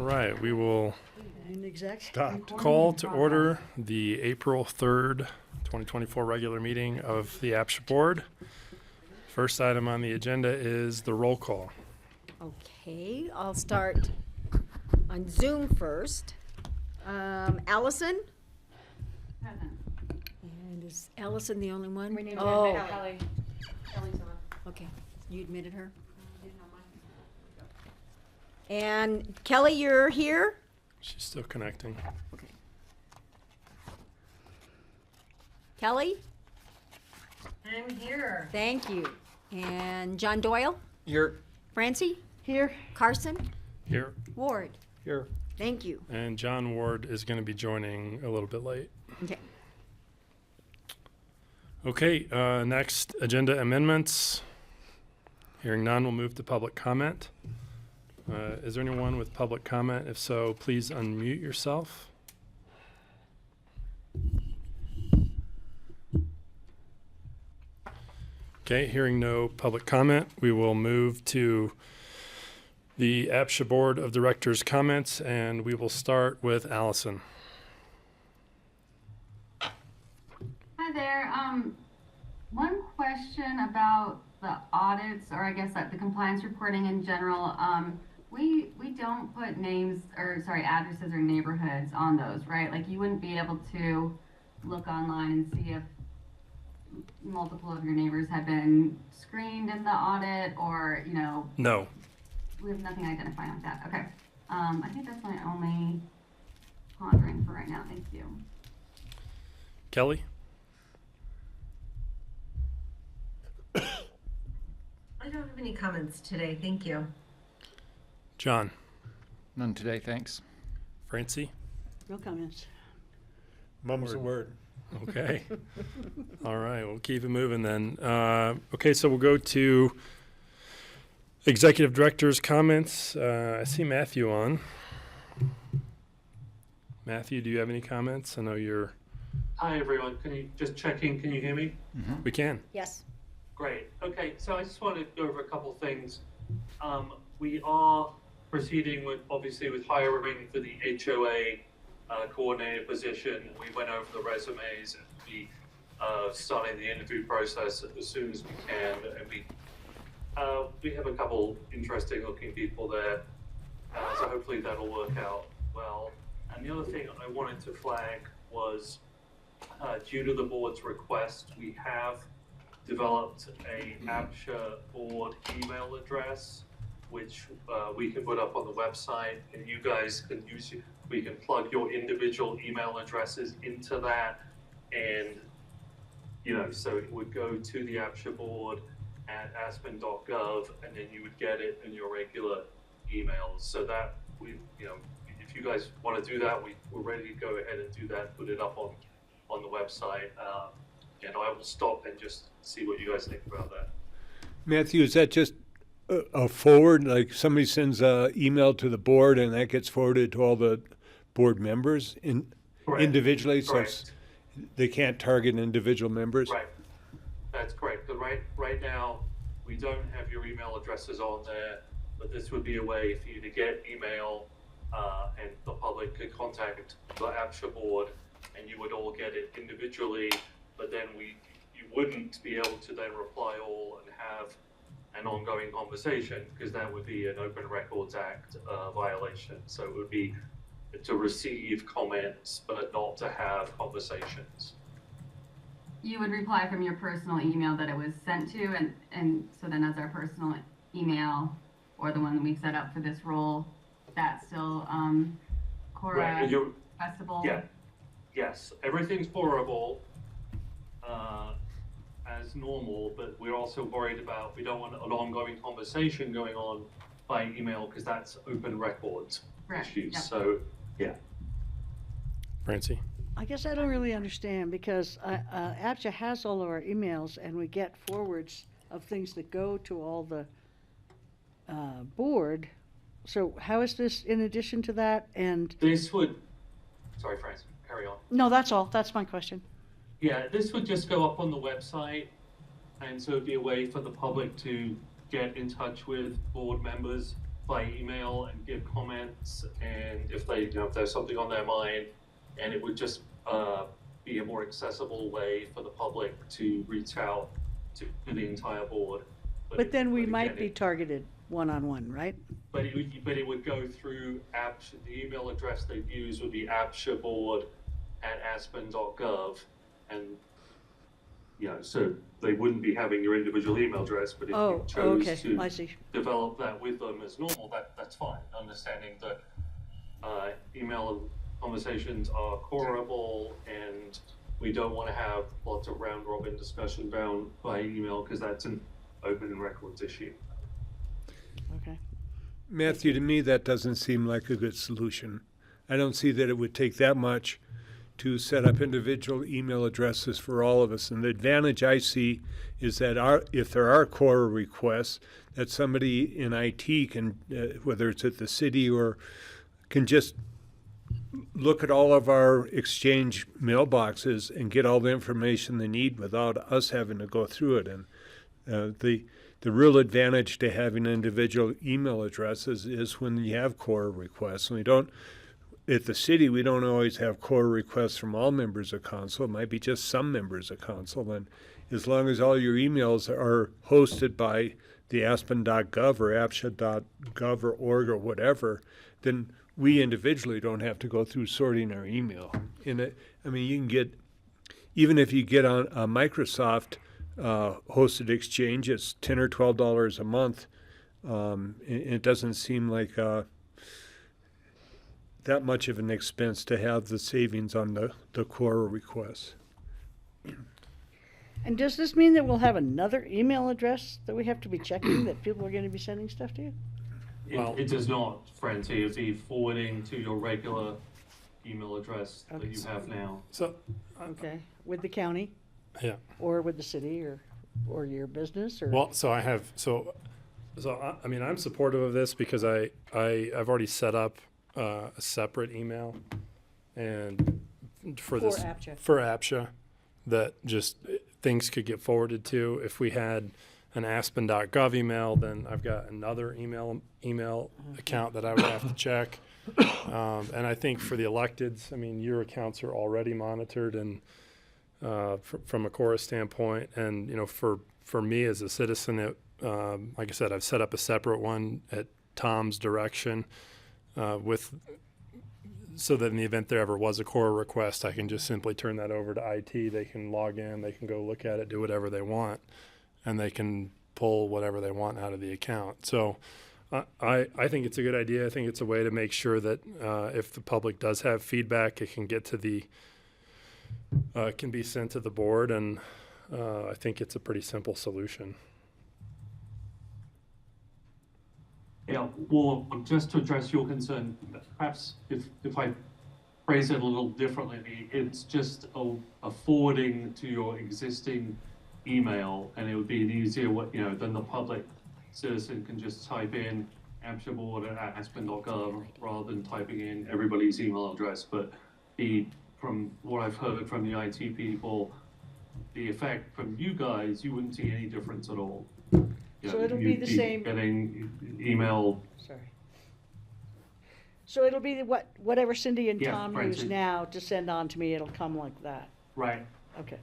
right, we will Stopped. call to order the April 3rd, 2024 regular meeting of the APCHA Board. First item on the agenda is the roll call. Okay, I'll start on Zoom first. Allison? Present. And is Allison the only one? We need to Oh, admit Kelly. Kelly's on. okay. You admitted her? Didn't know mine. And Kelly, you're here? She's still connecting. Okay. Kelly? I'm here. Thank you. And John Doyle? Here. Francie? Here. Carson? Here. Ward? Here. Thank you. And John Ward is going to be joining a little bit late. Okay. Okay, next agenda amendments. Hearing none, we'll move to public comment. Is there anyone with public comment? If so, please unmute yourself. Okay, hearing no public comment, we will move to the APCHA Board of Directors comments, and we will start with Allison. Hi there. One question about the audits, or I guess like the compliance reporting in general. We don't put names or addresses or neighborhoods on those, right? Like you wouldn't be able to look online and see if multiple of your neighbors have been screened in the audit, or No. we have nothing identifying like that. Okay. I think that's my only pondering for right now. Thank you. Kelly? I don't have any comments today, thank you. John? None today, thanks. Francie? No comments. Mum's the word. Okay. All right, we'll keep it moving then. Okay, so we'll go to Executive Director's comments. I see Matthew on. Matthew, do you have any comments? I know you're... Hi, everyone. Can you just check in? Can you hear me? We can. Yes. Great. Okay, so I just want to go over a couple of things. We are proceeding with, obviously, with hiring for the HOA coordinator position. We went over the resumes and we starting the interview process as soon as we can. And we have a couple interesting looking people there. So hopefully that'll work out well. And the other thing I wanted to flag was due to the board's request, we have developed a APCHA board email address, which we can put up on the website, and you guys can use it. We can plug your individual email addresses into that, and so it would go to the APCHA board at aspen.gov, and then you would get it in your regular emails. So that if you guys want to do that, we're ready to go ahead and do that. Put it up on the website, and I will stop and just see what you guys think about that. Matthew, is that just a forward, like somebody sends an email to the board and that gets forwarded to all the board members Correct. individually? So Correct. they can't target individual members? Right, that's correct. But right now, we don't have your email addresses on there, but this would be a way for you to get email, and the public could contact the APCHA board, and you would all get it individually, but then you wouldn't be able to then reply all and have an ongoing conversation, because that would be an Open Records Act violation. So it would be to receive comments, but not to have conversations. You would reply from your personal email that it was sent to, and so then as our personal email, or the one that we've set up for this role, that's still Cora Right, Festival? Yeah, yes, everything's horrible as normal, but we're also worried about, we don't want an ongoing conversation going on by email, because that's open records Right, issues. yep. So, yeah. Francie? I guess I don't really understand, because APCHA has all of our emails, and we get forwards of things that go to all the board. So how is this in addition to that? And This would, sorry, Francis, carry on. no, that's all. That's my question. Yeah, this would just go up on the website, and so it'd be a way for the public to get in touch with board members by email and give comments, and if they, if there's something on their mind, and it would just be a more accessible way for the public to reach out to the entire board. But then we again, might be targeted one-on-one, right? But it would go through APCHA. The email address they'd use would be apchaboard@aspen.gov, and so they wouldn't be having your individual email address. But if you chose okay, to I see. develop that with them as normal, that's fine. Understanding that email conversations are horrible, and we don't want to have lots of round robin discussion bound by email because that's an open and records issue. Okay. Matthew, to me, that doesn't seem like a good solution. I don't see that it would take that much to set up individual email addresses for all of us. And the advantage I see is that if there are core requests, that somebody in IT can, whether it's at the city or can just look at all of our exchange mailboxes and get all the information they need without us having to go through it. And the real advantage to having individual email addresses is when you have core requests. And we don't, at the city, we don't always have core requests from all members of council. It might be just some members of council. And as long as all your emails are hosted by the aspen.gov or apcha.gov or org or whatever, then we individually don't have to go through sorting our email. You can get, even if you get on a Microsoft hosted exchange, it's $10 or $12 a month. It doesn't seem like that much of an expense to have the savings on the core requests. And does this mean that we'll have another email address that we have to be checking that people are going to be sending stuff to? It does not, Francie. It would be forwarding to your regular email address that you have now. So, Okay, with the county yeah. or with the city or your business or? Well, so I'm supportive of this because I've already set up a separate email and for APCHA. For APCHA that just things could get forwarded to. If we had an aspen.gov email, then I've got another email account that I would have to check. And I think for the electeds, your accounts are already monitored and from a Cora standpoint. And, for me as a citizen, like I said, I've set up a separate one at Tom's direction so that in the event there ever was a Cora request, I can just simply turn that over to IT. They can log in, they can go look at it, do whatever they want, and they can pull whatever they want out of the account. So I think it's a good idea. I think it's a way to make sure that if the public does have feedback, it can get to can be sent to the board, and I think it's a pretty simple solution. Yeah, well, just to address your concern, perhaps if I phrase it a little differently, it's just a forwarding to your existing email, and it would be an easier way, then the public citizen can just type in apchaboard@aspen.gov rather than typing in everybody's email address. But from what I've heard from the IT people, the effect from you guys, you wouldn't see any difference at all. So it'll be the same. Getting email. Sorry. So it'll be whatever Cindy and Yeah, Tom right, use now to send on to me, it'll come like that. Right. Okay.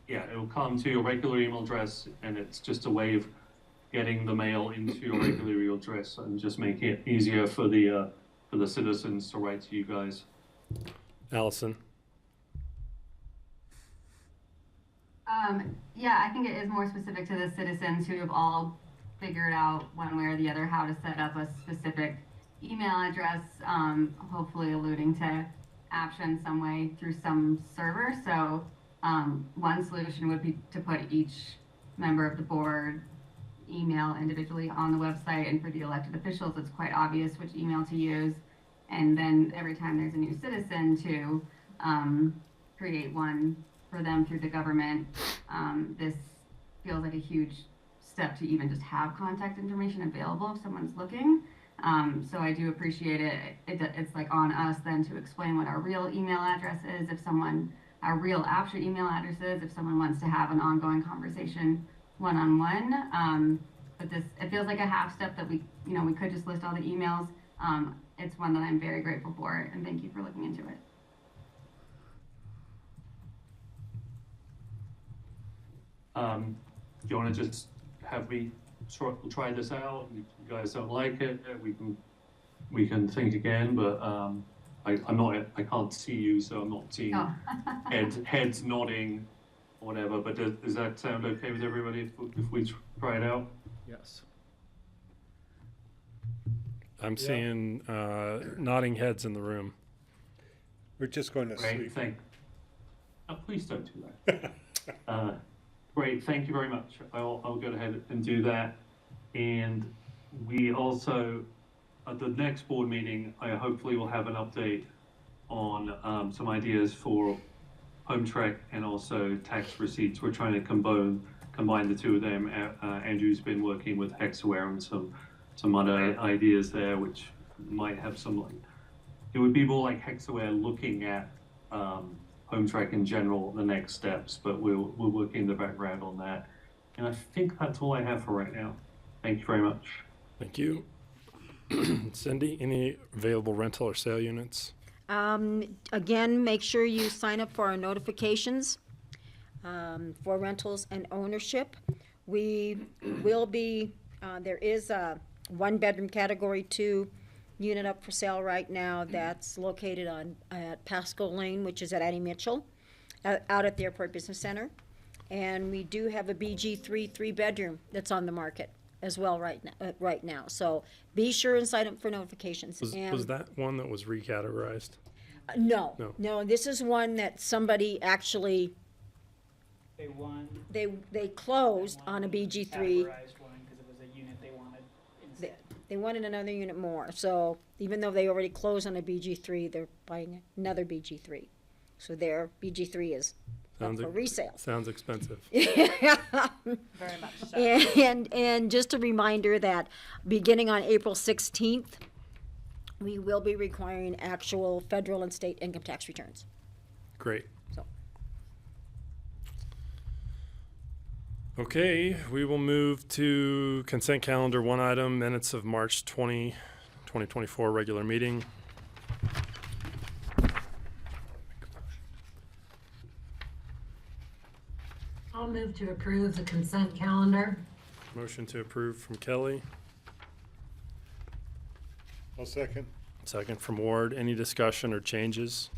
Yeah, it will come to your regular email address, and it's just a way of getting the mail into your regular email address and just making it easier for the citizens to write to you guys. Allison? Yeah, I think it is more specific to the citizens who have all figured out one way or the other how to set up a specific email address, hopefully alluding to APCHA in some way through some server. So one solution would be to put each member of the board email individually on the website, and for the elected officials, it's quite obvious which email to use. And then every time there's a new citizen to create one for them through the government. This feels like a huge step to even just have contact information available if someone's looking. So I do appreciate it. It's like on us then to explain what our real email address is, our real APCHA email address is, if someone wants to have an ongoing conversation one-on-one. But that this, it feels like a half step that we, we could just list all the emails. It's one that I'm very grateful for, and thank you for looking into it. Do you want to just have me try this out? If you guys don't like it, we can think again. But I can't see you, so I'm not seeing heads nodding, or whatever. But does that sound okay with everybody if we try it out? Yes. I'm seeing nodding heads in the room. We're just going to Great, sleep. please don't do that. Great, thank you very much. I'll go ahead and do that. And we also, at the next board meeting, I hopefully will have an update on some ideas for home track and also tax receipts. We're trying to combine the two of them. Andrew's been working with Hexaware and some other ideas there, which might have some, it would be more like Hexaware looking at home track in general, the next steps, but we're working in the background on that. And I think that's all I have for right now. Thank you very much. Thank you. Cindy, any available rental or sale units? Again, make sure you sign up for our notifications for rentals and ownership. We will be, there is a 1-bedroom category 2 unit up for sale right now that's located at Pasco Lane, which is at A.P.C.H.A, out at the Airport Business Center. And we do have a BG3 3-bedroom that's on the market as well right now. So be sure and sign up for notifications. Was that one that was recategorized? No, this is one that somebody actually, They won. they closed on a BG3. Categorized one because it was a unit they wanted instead. They wanted another unit more, so even though they already closed on a BG3, they're buying another BG3. So their BG3 is up for resale. Sounds expensive. Very much so. And just a reminder that beginning on April 16th, we will be requiring actual federal and state income tax returns. Great. So. Okay, we will move to consent calendar, one item, minutes of March 2024 regular meeting. I'll move to approve the consent calendar. Motion to approve from Kelly, I'll second. second from Ward. Any discussion or changes?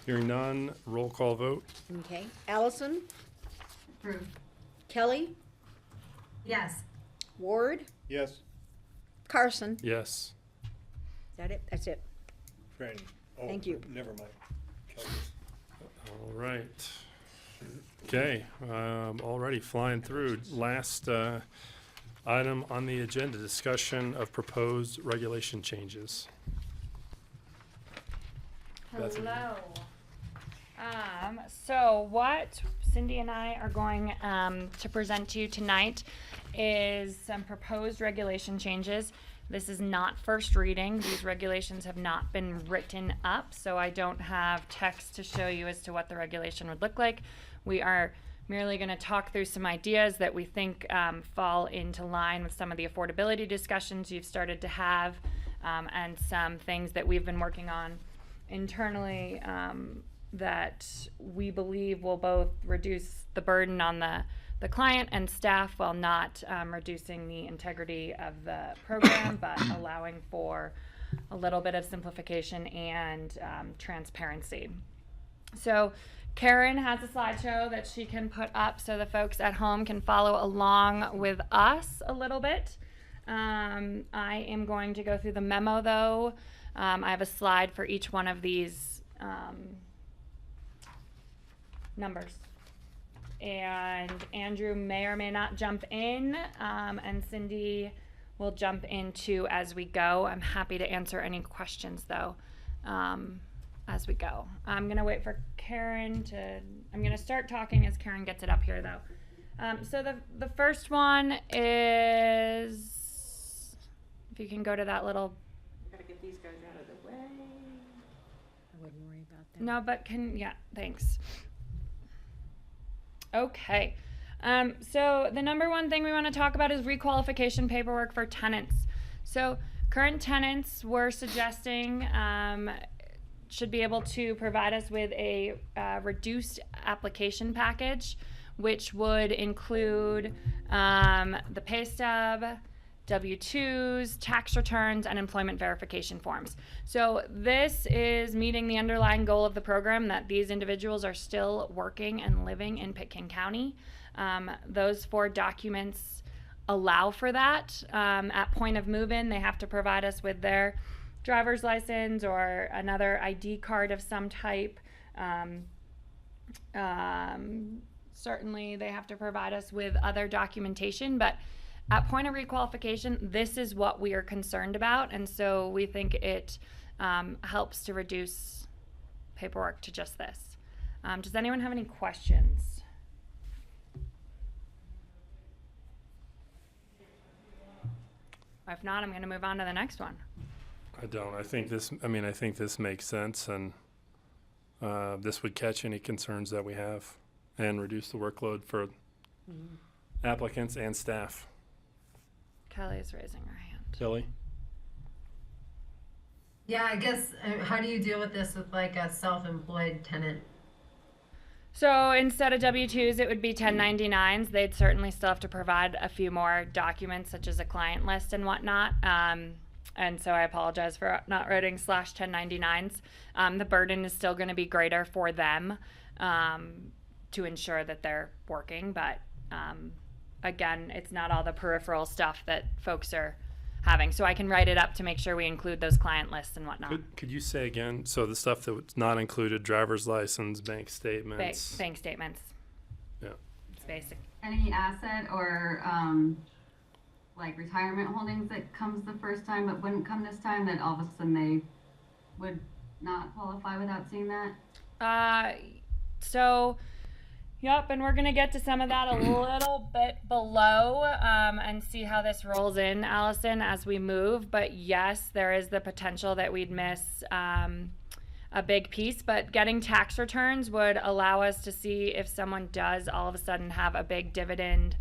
Hearing none, roll call vote. Okay, Allison, Approved. Kelly, Yes. Ward, Yes, Carson. Is Yes. that it? That's it. Franny. Oh, Thank you. Never mind. Kelly. All right. Okay, already flying through. Last item on the agenda, discussion of proposed regulation changes. Bethany. Hello. So what Cindy and I are going to present to you tonight is some proposed regulation changes. This is not first reading. These regulations have not been written up, so I don't have text to show you as to what the regulation would look like. We are merely going to talk through some ideas that we think fall into line with some of the affordability discussions you've started to have, and some things that we've been working on internally that we believe will both reduce the burden on the client and staff while not reducing the integrity of the program, but allowing for a little bit of simplification and transparency. So Karen has a slideshow that she can put up so the folks at home can follow along with us a little bit. I am going to go through the memo though. I have a slide for each one of these numbers. And Andrew may or may not jump in, and Cindy will jump in too as we go. I'm happy to answer any questions though as we go. I'm gonna wait for Karen I'm gonna start talking as Karen gets it up here though. So the first one is, if you can go to that little, Gotta get these guys out of the way. I wouldn't worry about that. no, but yeah, thanks. Okay. So the number one thing we want to talk about is requalification paperwork for tenants. So current tenants, we're suggesting should be able to provide us with a reduced application package, which would include the pay stub, W-2s, tax returns, and employment verification forms. So this is meeting the underlying goal of the program, that these individuals are still working and living in Pitkin County. Those 4 documents allow for that. At point of move-in, they have to provide us with their driver's license or another ID card of some type. Certainly they have to provide us with other documentation, but at point of requalification, this is what we are concerned about, and so we think it helps to reduce paperwork to just this. Does anyone have any questions? If not, I'm going to move on to the next one. I don't. I think this makes sense, and this would catch any concerns that we have and reduce the workload for applicants and staff. Kelly is raising her hand. Kelly? Yeah, I guess, how do you deal with this with like a self-employed tenant? So instead of W-2s, it would be 1099s. They'd certainly still have to provide a few more documents, such as a client list and whatnot. And so I apologize for not writing /1099s. The burden is still going to be greater for them to ensure that they're working. But again, it's not all the peripheral stuff that folks are having. So I can write it up to make sure we include those client lists and whatnot. Could you say again? So the stuff that's not included, driver's license, bank statements. Bank statements. Yeah. It's basic. Any asset or like retirement holdings that comes the first time but wouldn't come this time, that all of a sudden they would not qualify without seeing that? Yep, and we're gonna get to some of that a little bit below and see how this rolls in, Allison, as we move. But yes, there is the potential that we'd miss a big piece, but getting tax returns would allow us to see if someone does all of a sudden have a big dividend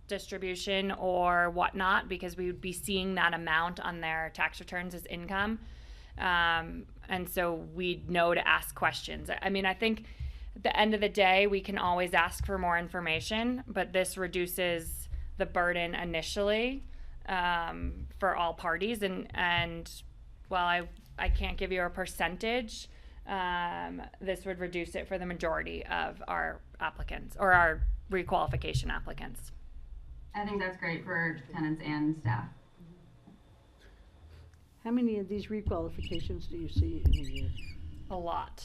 distribution or whatnot, because we would be seeing that amount on their tax returns as income. And so we'd know to ask questions. I mean, I think at the end of the day, we can always ask for more information, but this reduces the burden initially for all parties. And while I can't give you a percentage, this would reduce it for the majority of our applicants or our requalification applicants. I think that's great for tenants and staff. How many of these requalifications do you see in a year? A lot.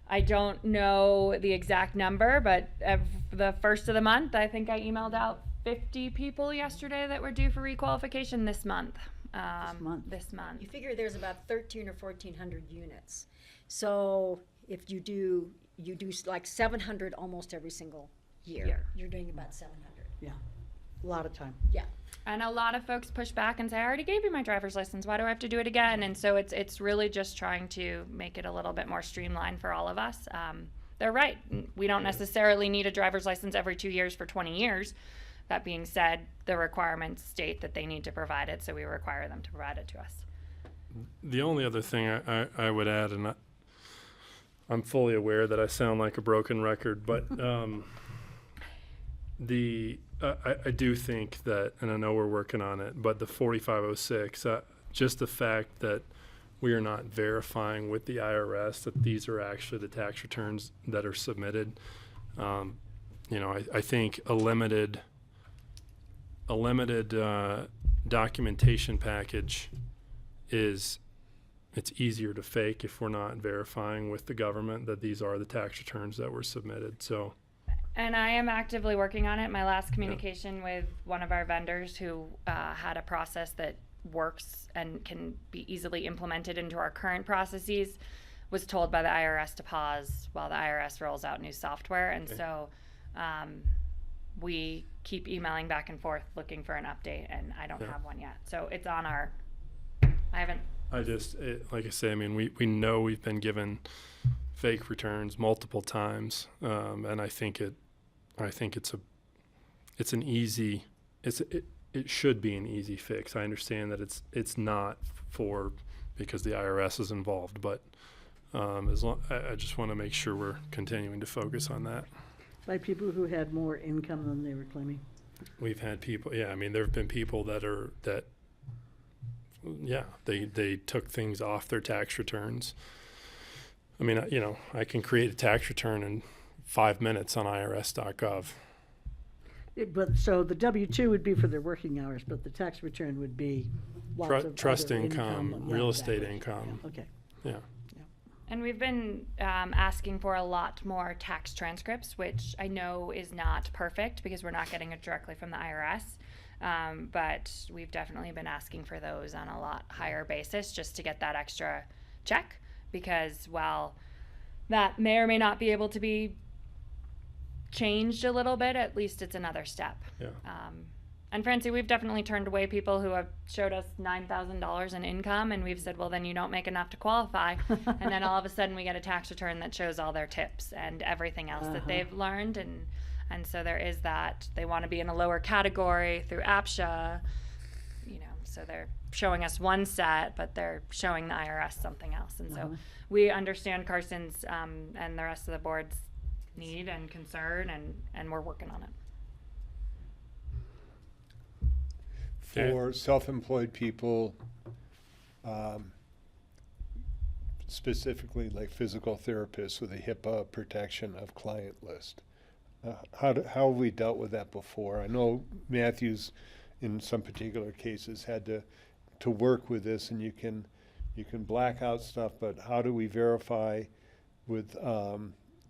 I don't know the exact number, but the first of the month, I think I emailed out 50 people yesterday that were due for requalification this month. This month. You figure there's about 1,300 or 1,400 units. So if you do like 700 almost every single year. You're doing about 700. Yeah, a lot of time. Yeah. And a lot of folks push back and say, I already gave you my driver's license. Why do I have to do it again? And so it's really just trying to make it a little bit more streamlined for all of us. They're right. We don't necessarily need a driver's license every 2 years for 20 years. That being said, the requirements state that they need to provide it, so we require them to provide it to us. The only other thing I would add, and I'm fully aware that I sound like a broken record, but I do think that, and I know we're working on it, but the 4506, just the fact that we are not verifying with the IRS that these are actually the tax returns that are submitted, I think a limited documentation package it's easier to fake if we're not verifying with the government that these are the tax returns that were submitted. So. And I am actively working on it. My last communication with one of our vendors who had a process that works and can be easily implemented into our current processes was told by the IRS to pause while the IRS rolls out new software. And so we keep emailing back and forth looking for an update, and I don't have one yet. So it's on our, like I say, I mean, we know we've been given fake returns multiple times, and I think it should be an easy fix. I understand that it's not because the IRS is involved, but I just want to make sure we're continuing to focus on that. By people who had more income than they were claiming. We've had people, I mean, there have been people they took things off their tax returns. I mean, I can create a tax return in 5 minutes on irs.gov. But so the W-2 would be for their working hours, but the tax return would be lots of Trust other income, and real that estate way. income. Okay. Yeah. And we've been asking for a lot more tax transcripts, which I know is not perfect because we're not getting it directly from the IRS. But we've definitely been asking for those on a lot higher basis just to get that extra check, because while that may or may not be able to be changed a little bit, at least it's another step. Yeah. And Francie, we've definitely turned away people who have showed us $9,000 in income, and we've said, well, then you don't make enough to qualify. And then all of a sudden we get a tax return that shows all their tips and everything else that they've learned. And so there is that. They want to be in a lower category through APCHA, so they're showing us one set, but they're showing the IRS something else. And so we understand Carson's and the rest of the board's need and concern, and we're working on it. For self-employed people, specifically like physical therapists with a HIPAA protection of client list, how have we dealt with that before? I know Matthews, in some particular cases, had to work with this, and you can black out stuff, but how do we verify with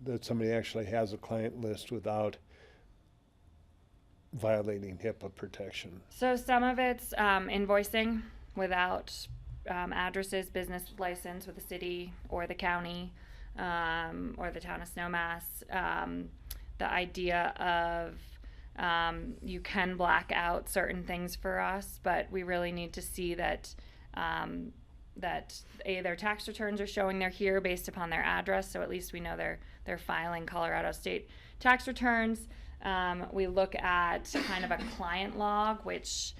that somebody actually has a client list without violating HIPAA protection? So some of it's invoicing without addresses, business license with the city or the county or the town of Snowmass. The idea of you can black out certain things for us, but we really need to see that their tax returns are showing they're here based upon their address, so at least we know they're filing Colorado state tax returns. We look at kind of a client log, which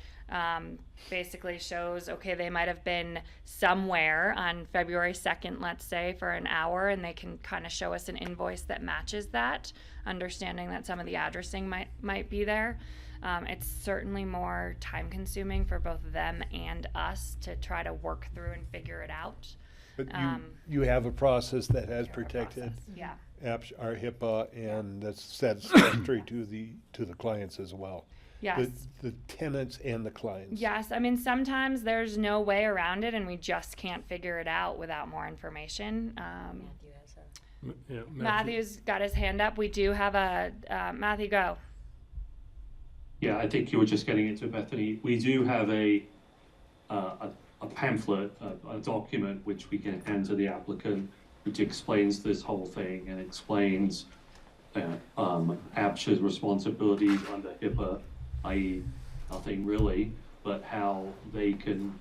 basically shows, okay, they might have been somewhere on February 2nd, let's say, for an hour, and they can kind of show us an invoice that matches that, understanding that some of the addressing might be there. It's certainly more time consuming for both them and us to try to work through and figure it out. But you have a process that has protected Yeah. our HIPAA, and that's satisfactory to the clients as well. Yes. The tenants and the clients. Yes. I mean, sometimes there's no way around it, and we just can't figure it out without more information. Matthew's got his hand up. We do have a Matthew, go. Yeah, I think you were just getting into Bethany. We do have a pamphlet, a document which we can hand to the applicant, which explains this whole thing and explains APCHA's responsibilities under HIPAA, i.e. nothing really, but how they can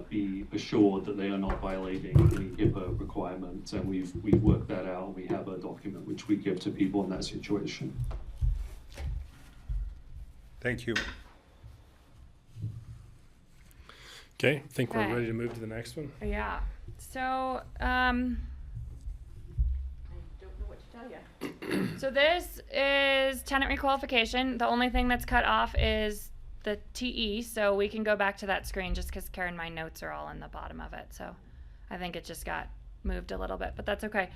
be assured that they are not violating any HIPAA requirements, and we've worked that out. We have a document which we give to people in that situation. Thank you. Okay, I think Okay. we're ready to move to the next one. Yeah. So, I don't know what to tell you. So this is tenant requalification. The only thing that's cut off is the TE, so we can go back to that screen just because Karen, my notes are all in the bottom of it. So I think it just got moved a little bit, but that's okay.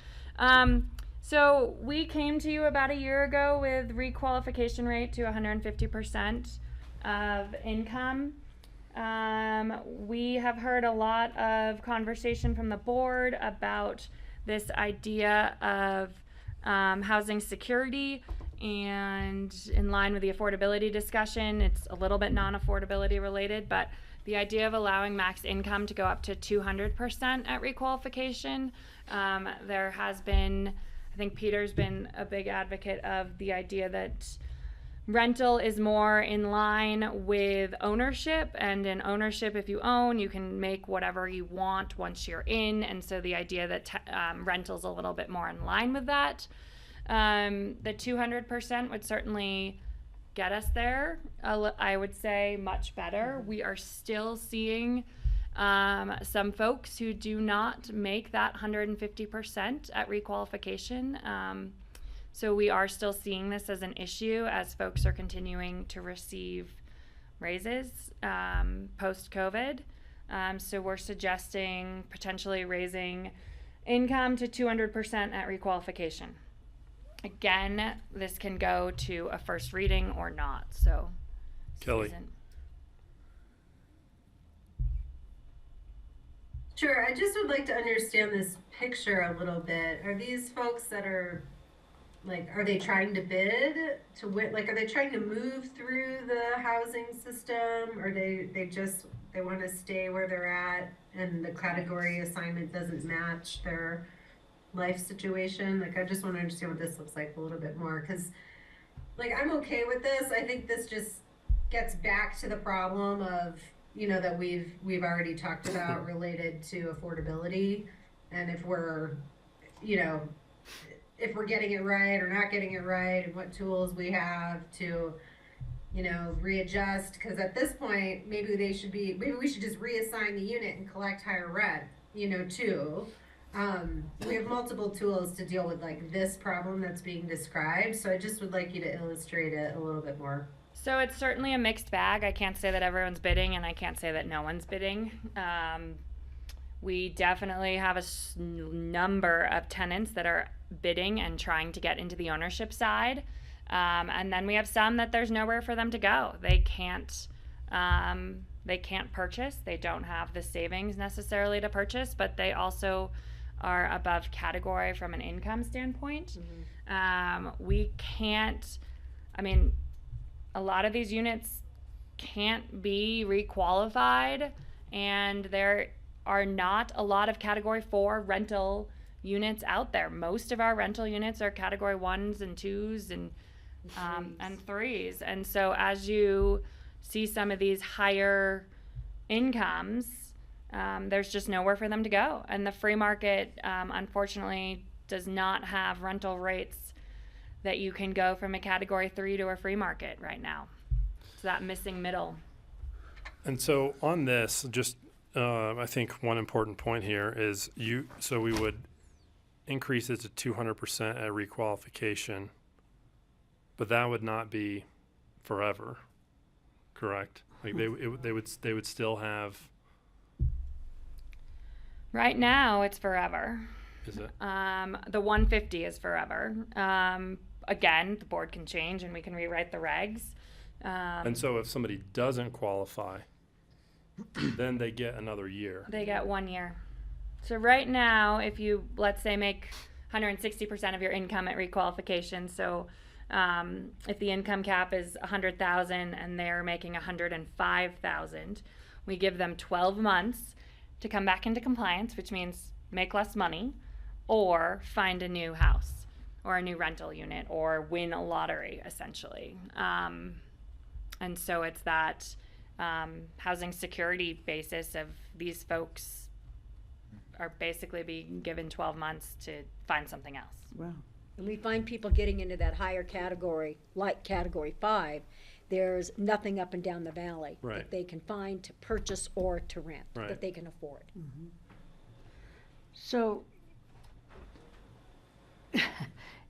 So we came to you about a year ago with requalification rate to 150% of income. We have heard a lot of conversation from the board about this idea of housing security, and in line with the affordability discussion, it's a little bit non-affordability related, but the idea of allowing max income to go up to 200% at requalification. There has been, I think Peter's been a big advocate of the idea that Rental is more in line with ownership, and in ownership, if you own, you can make whatever you want once you're in, and so the idea that rental's a little bit more in line with that. The 200% would certainly get us there. I would say much better. We are still seeing some folks who do not make that 150% at requalification. So we are still seeing this as an issue as folks are continuing to receive raises post-COVID. So we're suggesting potentially raising income to 200% at requalification. Again, this can go to a first reading or not. So, Kelly. Susan. Sure, I just would like to understand this picture a little bit. Are these folks that are, like, are they trying to bid to win? Like, are they trying to move through the housing system? Or they want to stay where they're at and the category assignment doesn't match their life situation? Like, I just want to understand what this looks like a little bit more, because, like, I'm okay with this. I think this just gets back to the problem of, you know, that we've already talked about related to affordability, and if we're, you know, if we're getting it right or not getting it right, and what tools we have to, you know, readjust. Because at this point, maybe we should just reassign the unit and collect higher rent, you know, too. We have multiple tools to deal with, like, this problem that's being described. So I just would like you to illustrate it a little bit more. So it's certainly a mixed bag. I can't say that everyone's bidding, and I can't say that no one's bidding. We definitely have a number of tenants that are bidding and trying to get into the ownership side. And then we have some that there's nowhere for them to go. They can't purchase. They don't have the savings necessarily to purchase, but they also are above category from an income standpoint. We can't, I mean, a lot of these units can't be requalified, and there are not a lot of category 4 rental units out there. Most of our rental units are category 1s and 2s and 3s. And so as you see some of these higher incomes, there's just nowhere for them to go. And the free market, unfortunately, does not have rental rates that you can go from a category 3 to a free market right now. It's that missing middle. And so on this, just I think one important point here is so we would increase it to 200% at requalification, but that would not be forever, correct? Like they would still have. Right now, it's forever. Is it? The 150 is forever. Again, the board can change and we can rewrite the regs. And so if somebody doesn't qualify, then they get another year. They get 1 year. So right now, if you, let's say, make 160% of your income at requalification, so if the income cap is $100,000 and they're making $105,000, we give them 12 months to come back into compliance, which means make less money, or find a new house or a new rental unit or win a lottery, essentially. And so it's that housing security basis of these folks are basically being given 12 months to find something else. Wow. And we find people getting into that higher category, like category 5, there's nothing up and down the valley Right. that they can find to purchase or to rent, Right. that they can afford. So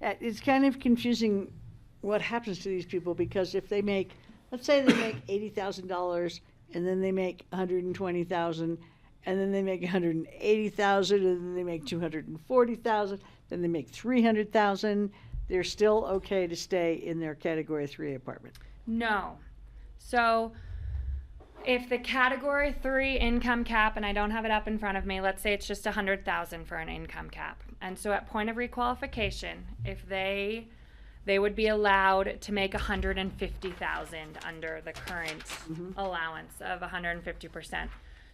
it's kind of confusing what happens to these people, because if they make, let's say they make $80,000 and then they make $120,000 and then they make $180,000 and then they make $240,000, then they make $300,000, they're still okay to stay in their category 3 apartment. No. So if the category 3 income cap, and I don't have it up in front of me, let's say it's just $100,000 for an income cap. And so at point of requalification, if they would be allowed to make $150,000 under the current allowance of 150%.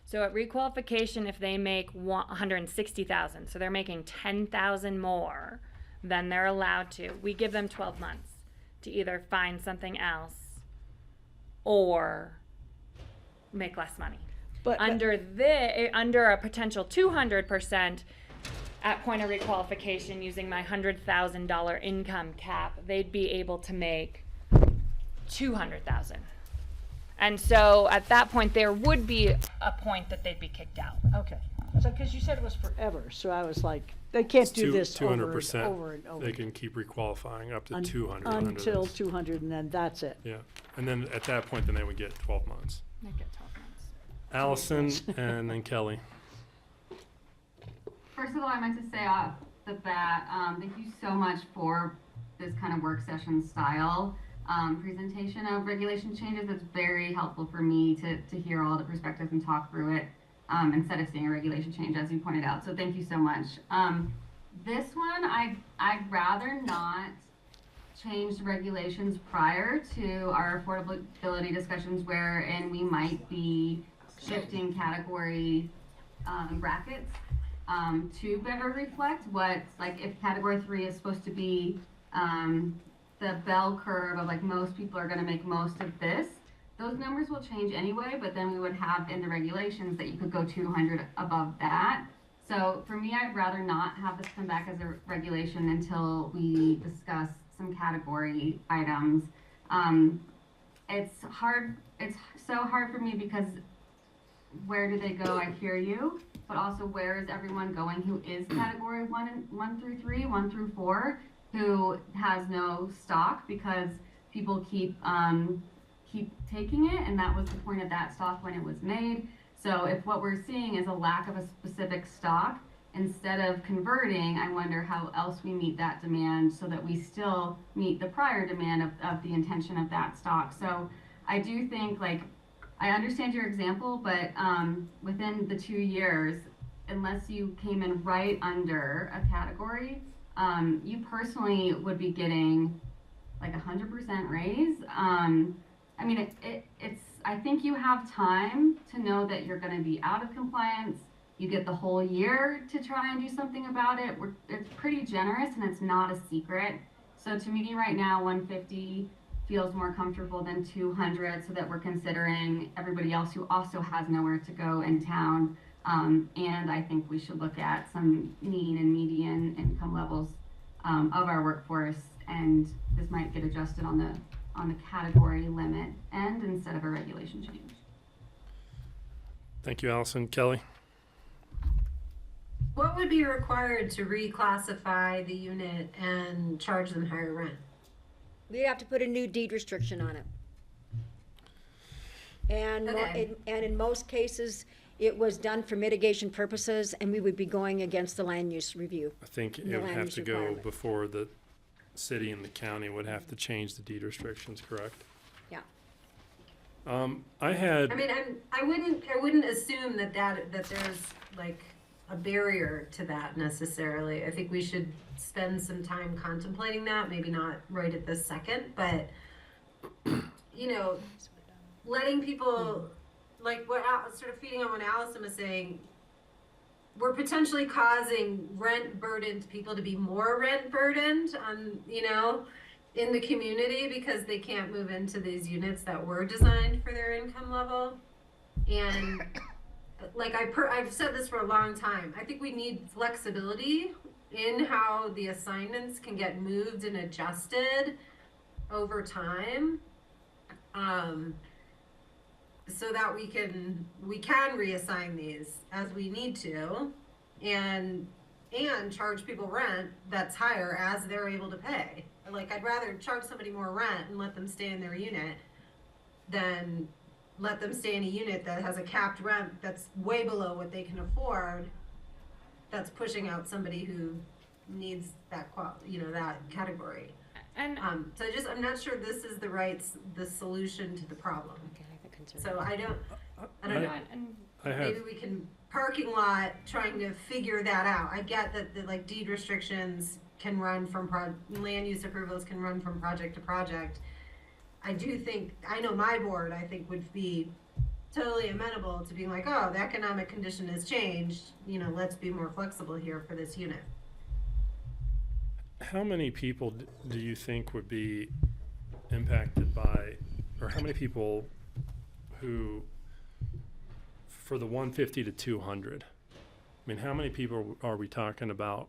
So at requalification, if they make $160,000, so they're making $10,000 more than they're allowed to, we give them 12 months to either find something else or make less money. But Under a potential 200% at point of requalification using my $100,000 income cap, they'd be able to make $200,000. And so at that point, there would be a point that they'd be kicked out. okay, so because you said it was forever, so I was like, they can't do this over and 200%. over and over. They can keep requalifying up to 200 under Until this. 200, and then that's it. Yeah, and then at that point, then they would get 12 months. They get 12 months. Allison and then Kelly. First of all, I meant to say off the bat, thank you so much for this kind of work session style presentation of regulation changes. It's very helpful for me to hear all the perspectives and talk through it instead of seeing a regulation change, as you pointed out. So thank you so much. This one, I'd rather not change the regulations prior to our affordability discussions, wherein we might be shifting category brackets to better reflect what, like, if category 3 is supposed to be the bell curve of like most people are going to make most of this, those numbers will change anyway, but then we would have in the regulations that you could go 200 above that. So for me, I'd rather not have this come back as a regulation until we discuss some category items. It's so hard for me because where do they go? I hear you, but also where is everyone going who is category 1 through 3, 1 through 4, who has no stock because people keep taking it, and that was the point of that stock when it was made. So if what we're seeing is a lack of a specific stock, instead of converting, I wonder how else we meet that demand so that we still meet the prior demand of the intention of that stock. So I do think, like, I understand your example, but within the 2 years, unless you came in right under a category, you personally would be getting like 100% raise. I mean, it's, I think you have time to know that you're going to be out of compliance. You get the whole year to try and do something about it. It's pretty generous and it's not a secret. So to me right now, 150 feels more comfortable than 200, so that we're considering everybody else who also has nowhere to go in town. And I think we should look at some mean and median income levels of our workforce, and this might get adjusted on the category limit end instead of a regulation change. Thank you, Allison. Kelly? What would be required to reclassify the unit and charge them higher rent? We'd have to put a new deed restriction on it. And Okay. and in most cases, it was done for mitigation purposes, and we would be going against the land use review. I think it No would land have use to go requirement. before the city and the county would have to change the deed restrictions, correct? Yeah. I had, I mean, I wouldn't assume that there's like a barrier to that necessarily. I think we should spend some time contemplating that, maybe not right at this second, but you know, letting people, like what sort of feeding on what Allison was saying, we're potentially causing rent burdened people to be more rent burdened on, you know, in the community because they can't move into these units that were designed for their income level. And like I've said this for a long time, I think we need flexibility in how the assignments can get moved and adjusted over time, so that we can reassign these as we need to, and charge people rent that's higher as they're able to pay. Like, I'd rather charge somebody more rent and let them stay in their unit than let them stay in a unit that has a capped rent that's way below what they can afford, that's pushing out somebody who needs that that category. And So I'm not sure this is the solution to the problem. So I don't know. Maybe we can parking lot trying to figure that out. I get that the like deed restrictions can run from land use approvals can run from project to project. I know my board, I think, would be totally amenable to being like, oh, the economic condition has changed, let's be more flexible here for this unit. how many people do you think would be impacted by, or how many people who, for the 150 to 200, I mean, how many people are we talking about?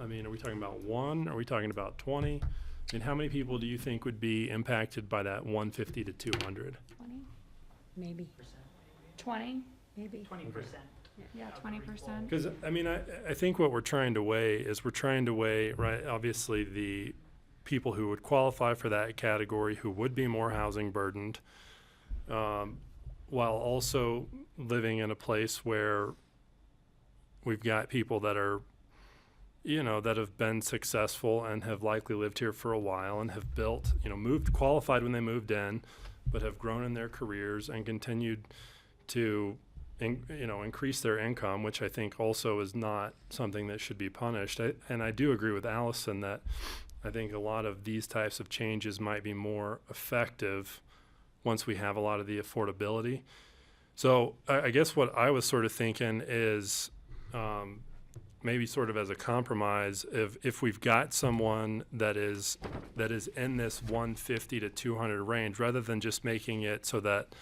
I mean, are we talking about one? Are we talking about 20? I mean, how many people do you think would be impacted by that 150 to 200? 20? Maybe, 20? maybe. 20%. Yeah, 20%. Because, I mean, I think what we're trying to weigh is right, obviously the people who would qualify for that category who would be more housing burdened, while also living in a place where we've got people that are, that have been successful and have likely lived here for a while and have built, qualified when they moved in, but have grown in their careers and continued to, increase their income, which I think also is not something that should be punished. And I do agree with Allison that I think a lot of these types of changes might be more effective once we have a lot of the affordability. So I guess what I was sort of thinking is, maybe sort of as a compromise, if we've got someone that is in this 150 to 200 range, rather than just making it so that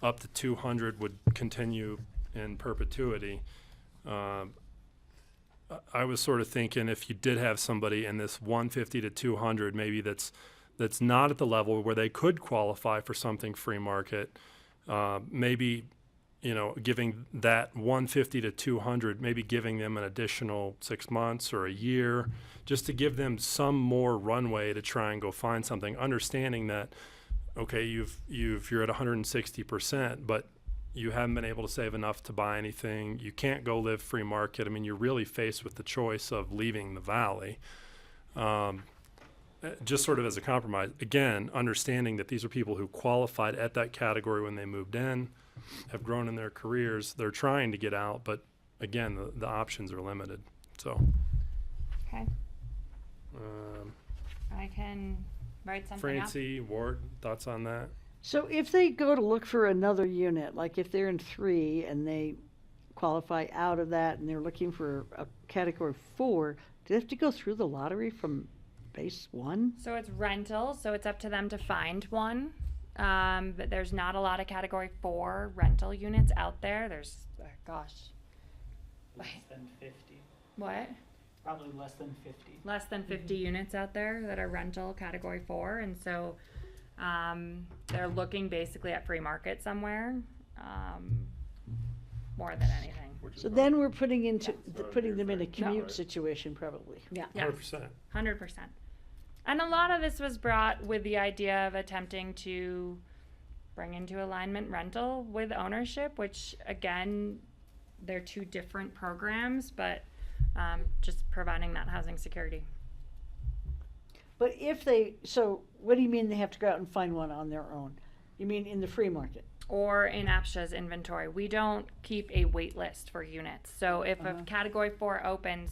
up to 200 would continue in perpetuity, I was sort of thinking if you did have somebody in this 150 to 200, maybe that's not at the level where they could qualify for something free market, maybe giving that 150 to 200, maybe giving them an additional 6 months or a year, just to give them some more runway to try and go find something, understanding that, okay, you're at 160%, but you haven't been able to save enough to buy anything. You can't go live free market. I mean, you're really faced with the choice of leaving the valley. Just sort of as a compromise, again, understanding that these are people who qualified at that category when they moved in, have grown in their careers. They're trying to get out, but again, the options are limited. So, Okay. I can write something up. Francie, Ward, thoughts on that? So if they go to look for another unit, like if they're in 3 and they qualify out of that and they're looking for a category 4, do they have to go through the lottery from base 1? So it's rental, so it's up to them to find one. But there's not a lot of category 4 rental units out there. There's, Less than 50. what? Probably less than 50. Less than 50 units out there that are rental category 4. And so, they're looking basically at free market somewhere, more than anything. So then we're putting them in a commute situation probably. Yeah. Yes. 100%. 100%. And a lot of this was brought with the idea of attempting to bring into alignment rental with ownership, which again, they're two different programs, but just providing that housing security. But so what do you mean they have to go out and find one on their own? You mean in the free market? Or in APCHA's inventory. We don't keep a wait list for units. So if a category 4 opens,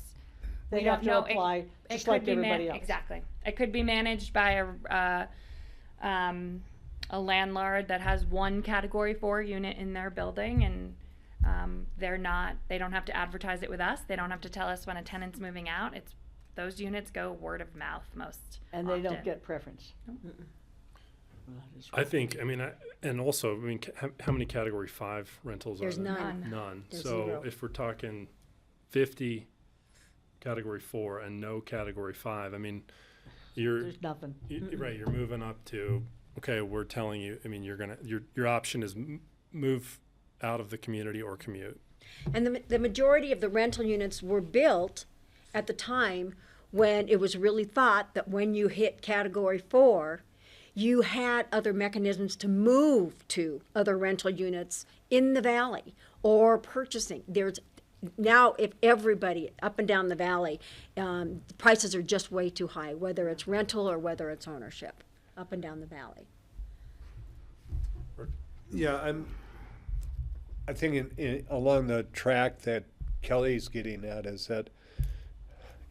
They we have don't to know. apply It just could like be everybody else. Exactly. It could be managed by a landlord that has one category 4 unit in their building, and they don't have to advertise it with us. They don't have to tell us when a tenant's moving out. Those units go word of mouth most And they don't often. get preference. I think, and also, how many category 5 rentals There's are there? none. None. There's So 0. if we're talking 50 category 4 and no category 5, There's nothing. right, you're moving up to, okay, we're telling you, your option is move out of the community or commute. And the majority of the rental units were built at the time when it was really thought that when you hit category 4, you had other mechanisms to move to other rental units in the valley or purchasing. Now, if everybody up and down the valley, prices are just way too high, whether it's rental or whether it's ownership, up and down the valley. Yeah, I think along the track that Kelly's getting at is that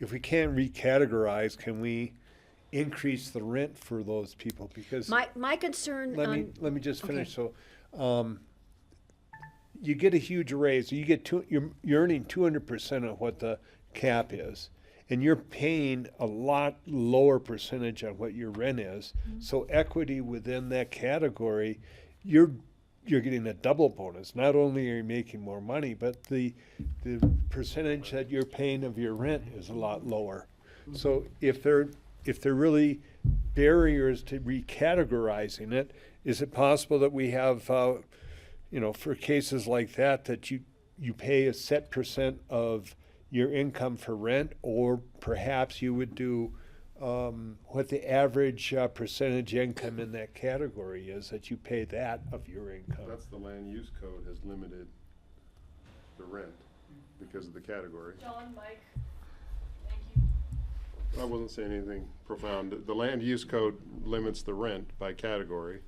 if we can't recategorize, can we increase the rent for those people? Because My concern let me just finish. So, you get a huge raise. You're earning 200% of what the cap is, and you're paying a lot lower percentage on what your rent is. So equity within that category, you're getting a double bonus. Not only are you making more money, but the percentage that you're paying of your rent is a lot lower. So if they're really barriers to recategorizing it, is it possible that we have, for cases like that you pay a set percent of your income for rent, or perhaps you would do what the average percentage income in that category is, that you pay that of your income? That's the land use code has limited the rent because of the category. John, Mike, thank you. I wasn't saying anything profound. The land use code limits the rent by category.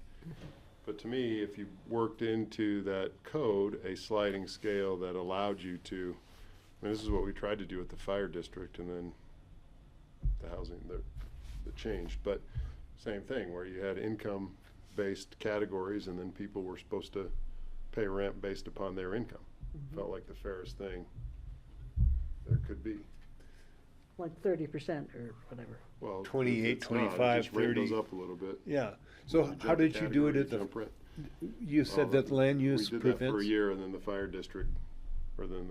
But to me, if you worked into that code a sliding scale that allowed you to, this is what we tried to do with the fire district, and then the housing that changed. But same thing, where you had income-based categories, and then people were supposed to pay rent based upon their income. Felt like the fairest thing there could be. Like 30% or whatever. Well, 28, it's not, 25, just rent 30. goes up a little bit. Yeah. So You how jump did you do it category, at the, jump rent. you said that land use We did prevents? that for a year, and then the fire district, or then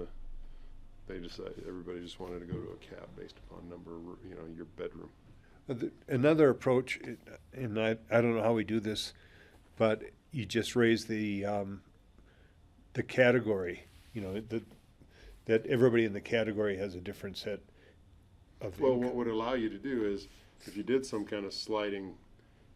they decided, everybody just wanted to go to a cap based upon number of, your bedroom. Another approach, and I don't know how we do this, but you just raise the category, that everybody in the category has a different set of Well, income. what would allow you to do is, if you did some kind of sliding,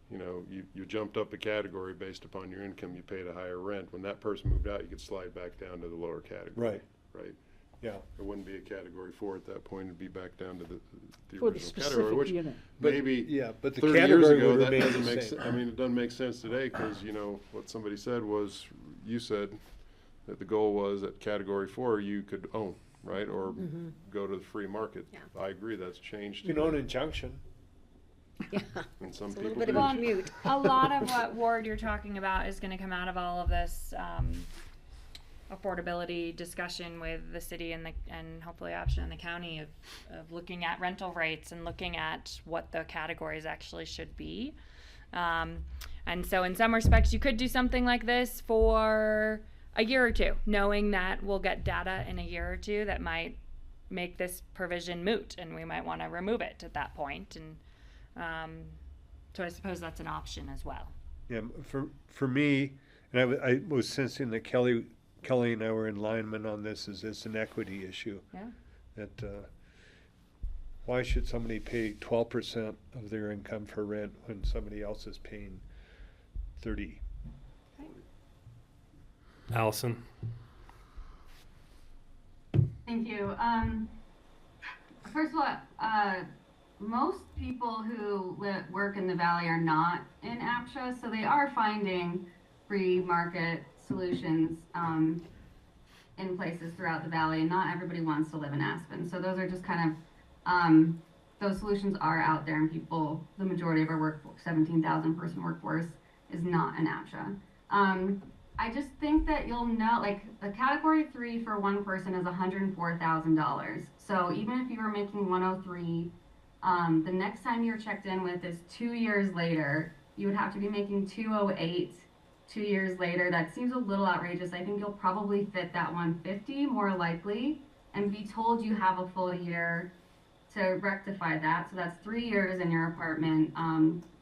you jumped up a category based upon your income, you paid a higher rent. When that person moved out, you could slide back down to the lower category. Right. Right. Yeah. It wouldn't be a category 4 at that point. It'd be back down to the For the original category, specific which unit. But- maybe yeah, but the 30 years category ago would that remain doesn't the make same. sense. I mean, it doesn't make sense today because what somebody said was, you said that the goal was at category 4 you could own, right, or go to the free market. Yeah. I agree, that's changed. You can own in Junction. Yeah, And some it's a people little bit of do. a commute. A lot of what, Ward, you're talking about is gonna come out of all of this, affordability discussion with the city and hopefully APCHA and the county of looking at rental rates and looking at what the categories actually should be. And so in some respects, you could do something like this for a year or two, knowing that we'll get data in a year or two that might make this provision moot, and we might want to remove it at that point. And so I suppose that's an option as well. Yeah, for me, and I was sensing that Kelly and I were in alignment on this, is it's an equity issue. Yeah. That, why should somebody pay 12% of their income for rent when somebody else is paying 30? Allison? Thank you. First of all, most people who work in the valley are not in APCHA, so they are finding free market solutions in places throughout the valley, and not everybody wants to live in Aspen. So those are just kind of, those solutions are out there, and people, the majority of our workforce, 17,000 person workforce, is not in APCHA. I just think that you'll know, like, the category 3 for one person is $104,000. So even if you were making 103, the next time you're checked in with is 2 years later, you would have to be making 208 2 years later. That seems a little outrageous. I think you'll probably fit that 150 more likely and be told you have a full year to rectify that. So that's 3 years in your apartment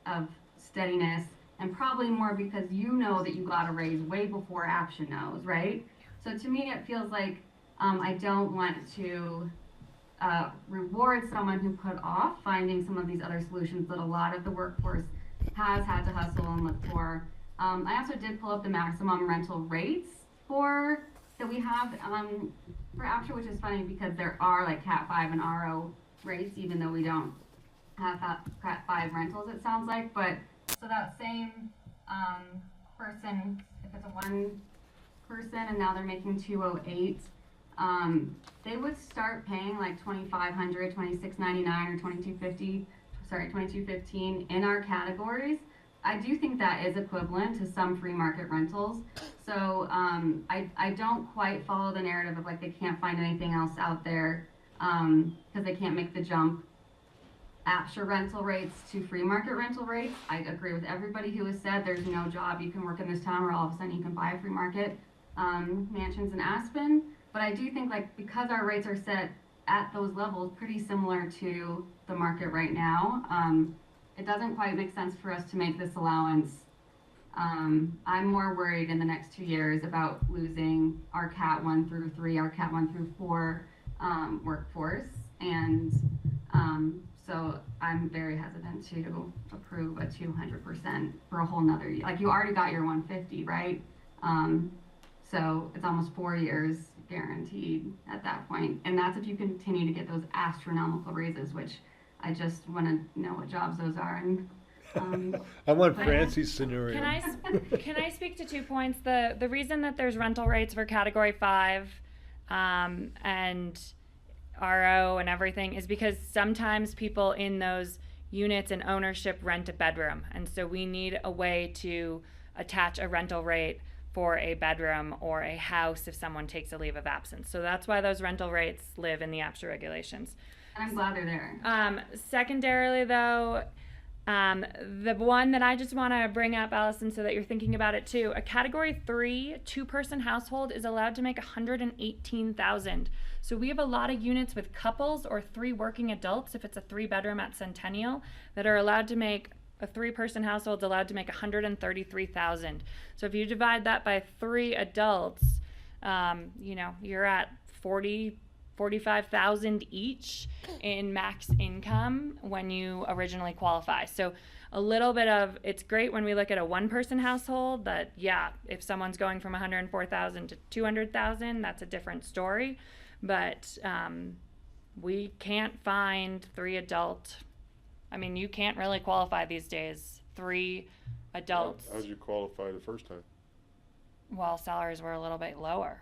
of steadiness, and probably more because you know that you got a raise way before APCHA knows, right? So to me, it feels like I don't want to reward someone who put off finding some of these other solutions that a lot of the workforce has had to hustle and look for. I also did pull up the maximum rental rates that we have for APCHA, which is funny because there are like Cat 5 and RO rates, even though we don't have Cat 5 rentals, it sounds like. But so that same person, if it's a one person and now they're making 208, they would start paying like $2,500, $2,699, or $2,215 in our categories. I do think that is equivalent to some free market rentals. So I don't quite follow the narrative of like they can't find anything else out there because they can't make the jump. APCHA rental rates to free market rental rates. I agree with everybody who has said there's no job you can work in this town where all of a sudden you can buy a free market mansions in Aspen. But I do think like because our rates are set at those levels, pretty similar to the market right now, it doesn't quite make sense for us to make this allowance. I'm more worried in the next 2 years about losing our Cat 1 through 3, our Cat 1 through 4 workforce, and so I'm very hesitant to approve a 200% for a whole nother year. Like you already got your 150, right? So it's almost 4 years guaranteed at that point, and that's if you continue to get those astronomical raises, which I just want to know what jobs those are. And I want Francie's scenario. Can I speak to 2 points? The reason that there's rental rates for category 5 and RO and everything is because sometimes people in those units and ownership rent a bedroom, and so we need a way to attach a rental rate for a bedroom or a house if someone takes a leave of absence. So that's why those rental rates live in the APCHA regulations. And I'm glad they're there. Secondarily though, the one that I just want to bring up, Allison, so that you're thinking about it too, a category 3 2-person household is allowed to make $118,000. So we have a lot of units with couples or 3 working adults, if it's a 3-bedroom at Centennial, that are allowed to make, a 3-person household allowed to make $133,000. So if you divide that by 3 adults, you know, you're at $45,000 each in max income when you originally qualify. So a little bit of, it's great when we look at a 1-person household that, yeah, if someone's going from $104,000 to $200,000, that's a different story. But we can't find 3 adult. I mean, you can't really qualify these days, 3 adults. How did you qualify the first time? Well, salaries were a little bit lower.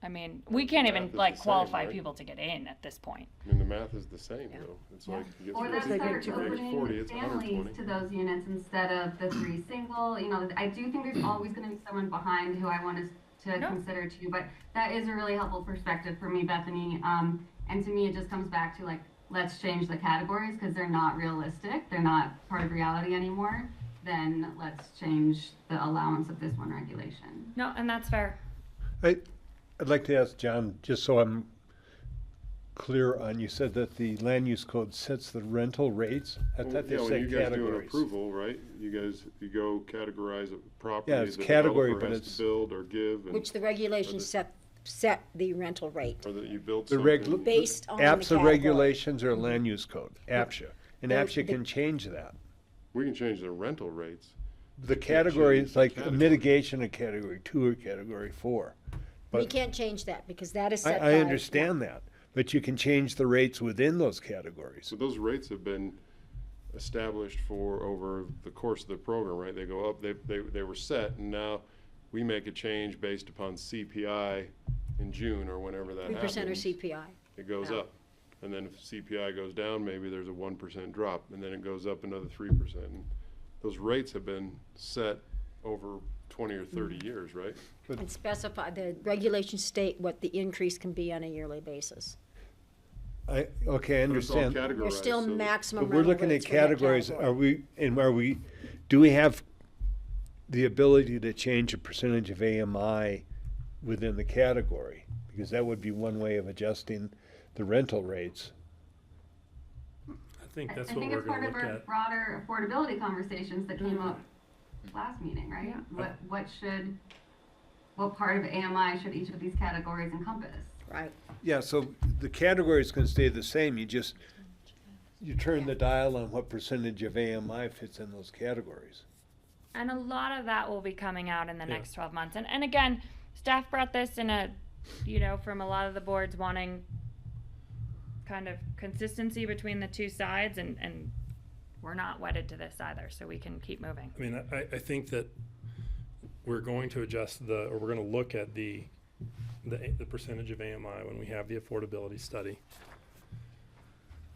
I mean, we can't even math is like the same, qualify right? people to get in at this point. I mean, the math is the same though. It's like you Or get let's 50, start you get opening 40, it's families 120. to those units instead of the 3 single. You know, I do think there's always going to be someone behind who I want us to consider too, but that is a really helpful perspective for me, Bethany. And to me, it just comes back to like, let's change the categories because they're not realistic. They're not part of reality anymore. Then let's change the allowance of this one regulation. No, and that's fair. I'd like to ask John, just so I'm clear on, you said that the land use code sets the rental rates. I Well, thought they yeah, when said you guys do an categories. approval, right? You go categorize a property. Yeah, it's the category, developer but has it's- to build or give, and Which the regulations set the rental rate. or that you built The something. Based on the APCHA category. regulations or land use code, APCHA. And The- APCHA the- can change that. We can change the rental rates. The can't category change is the like a category. mitigation of category 2 or category 4. We But can't change that because that is set by. I understand that, but you can change the rates within those categories. So those rates have been established for over the course of the program, right? They go up, they were set, and now we make a change based upon CPI in June or whenever that happens. 3% or CPI. It goes Yeah. up. And then if CPI goes down, maybe there's a 1% drop, and then it goes up another 3%. And those rates have been set over 20 or 30 years, right? And specify, the regulations state what the increase can be on a yearly basis. Okay, I But it's all understand. categorized, There's still so- maximum But we're rental looking at rates for that categories, category. do we have the ability to change a percentage of AMI within the category? Because that would be one way of adjusting the rental rates. I think that's I what think we're it's part gonna of look our at. broader affordability conversations that came up last meeting, right? Yeah. What part of AMI should each of these categories encompass? Right. Yeah, so the categories can stay the same, you turn the dial on what percentage of AMI fits in those categories. And a lot of that will be coming out in the Yeah. next 12 months. And again, staff brought this in a, you know, from a lot of the boards wanting kind of consistency between the 2 sides, and we're not wedded to this either, so we can keep moving. I mean, I think that we're going to adjust or we're gonna look at the percentage of AMI when we have the affordability study.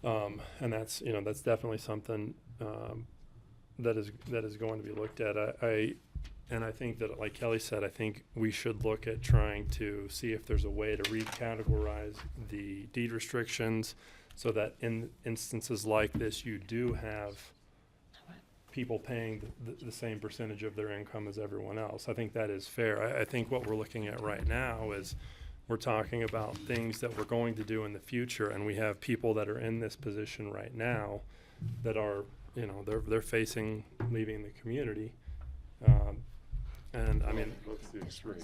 And that's, you know, that's definitely something, that is going to be looked at. And I think that, like Kelly said, I think we should look at trying to see if there's a way to recategorize the deed restrictions so that in instances like this, you do have people paying the same percentage of their income as everyone else. I think that is fair. I think what we're looking at right now is we're talking about things that we're going to do in the future, and we have people that are in this position right now that are, you know, they're facing leaving the community. And I mean, That's the extreme.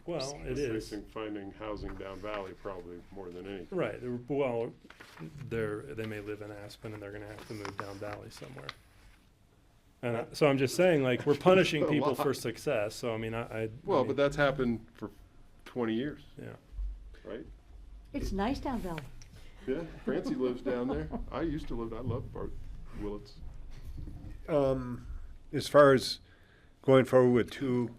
well, it is. Facing finding housing down valley probably more than anything. Right. Well, they may live in Aspen and they're going to have to move down valley somewhere. And so I'm just saying, like, we're punishing A people lot. for success. So I mean, Well, but that's happened for 20 years, yeah. right? It's nice down valley. Yeah, Francie lives down there. I used to live, I love Willits. As far as going forward with two,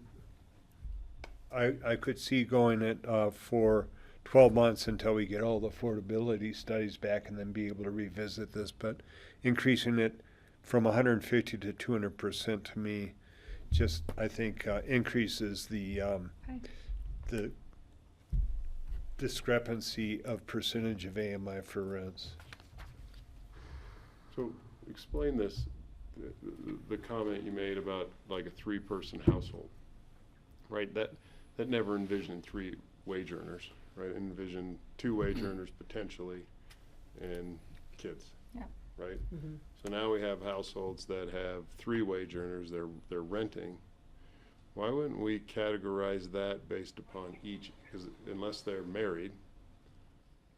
I could see going it for 12 months until we get all the affordability studies back and then be able to revisit this. But increasing it from 150 to 200% to me, just I think increases the discrepancy of percentage of AMI for rents. So explain this, the comment you made about like a 3-person household, right? That never envisioned 3 wage earners, right? Envisioned 2 wage earners potentially and kids. Yeah. Right? So now we have households that have 3 wage earners, they're renting. Why wouldn't we categorize that based upon each, because unless they're married,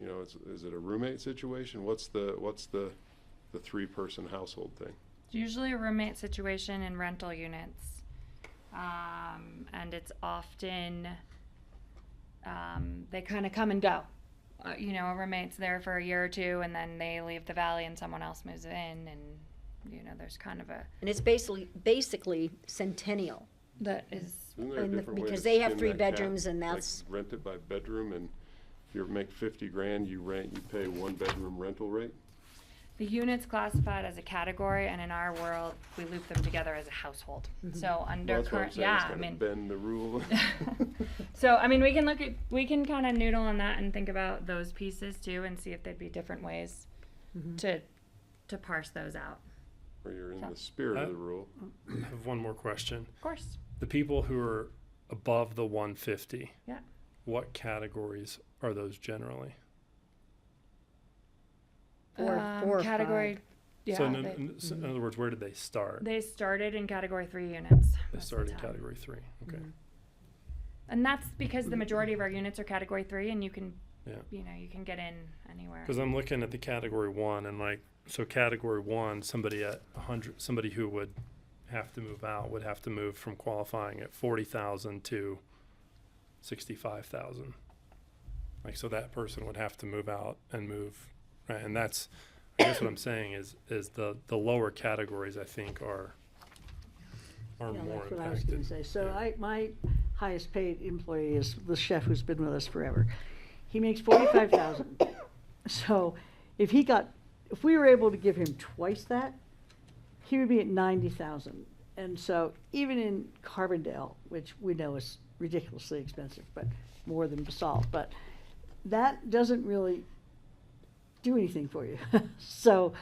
you know, is it a roommate situation? What's the 3-person household thing? It's usually a roommate situation in rental units. And it's often, they kind of come and go. You know, a roommate's there for a year or 2 and then they leave the valley and someone else moves in, and, you know, there's kind of a, And it's basically centennial. that is, Isn't there a And different way because to they have skin 3 that cat? bedrooms and Like that's, rent it by bedroom, and if you make 50 grand, you pay 1-bedroom rental rate? the unit's classified as a category, and in our world, we loop them together as a household. So under Well, that's what I'm current, saying, yeah, it's I gotta mean. bend the rule. So, I mean, we can kind of noodle on that and think about those pieces too and see if there'd be different ways to parse those out. Or you're in the spirit of the rule. I have one more question. Of course. The people who are above the 150, Yeah. what categories are those generally? 4 or 5. Category, yeah. So in other words, where did they start? They started in category 3 units. They most of started the in time. category 3. Okay. And that's because the majority of our units are category 3, and you can, Yeah. you know, you can get in anywhere. Because I'm looking at the category 1, and like, so category 1, somebody at 100, somebody who would have to move out would have to move from qualifying at 40,000 to 65,000. Like, so that person would have to move out and move, right? And that's, I guess what I'm saying is the lower categories, I think, are Yeah, more that's what I was gonna impacted. say. So Yeah. my highest paid employee is the chef who's been with us forever. He makes 45,000. So if we were able to give him twice that, he would be at 90,000. And so even in Carbondale, which we know is ridiculously expensive, but more than Basalt, but that doesn't really do anything for you. So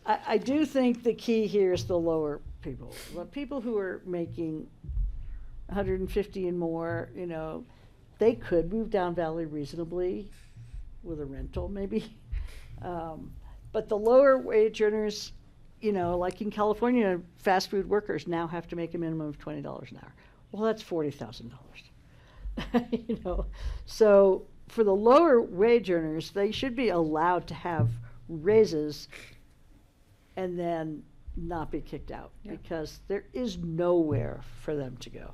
I do think the key here is the lower people. The people who are making 150 and more, you know, they could move down valley reasonably with a rental maybe. But the lower wage earners, you know, like in California, fast food workers now have to make a minimum of $20 an hour. Well, that's $40,000. You know, so for the lower wage earners, they should be allowed to have raises and then not be kicked out, Yeah. because there is nowhere for them to go.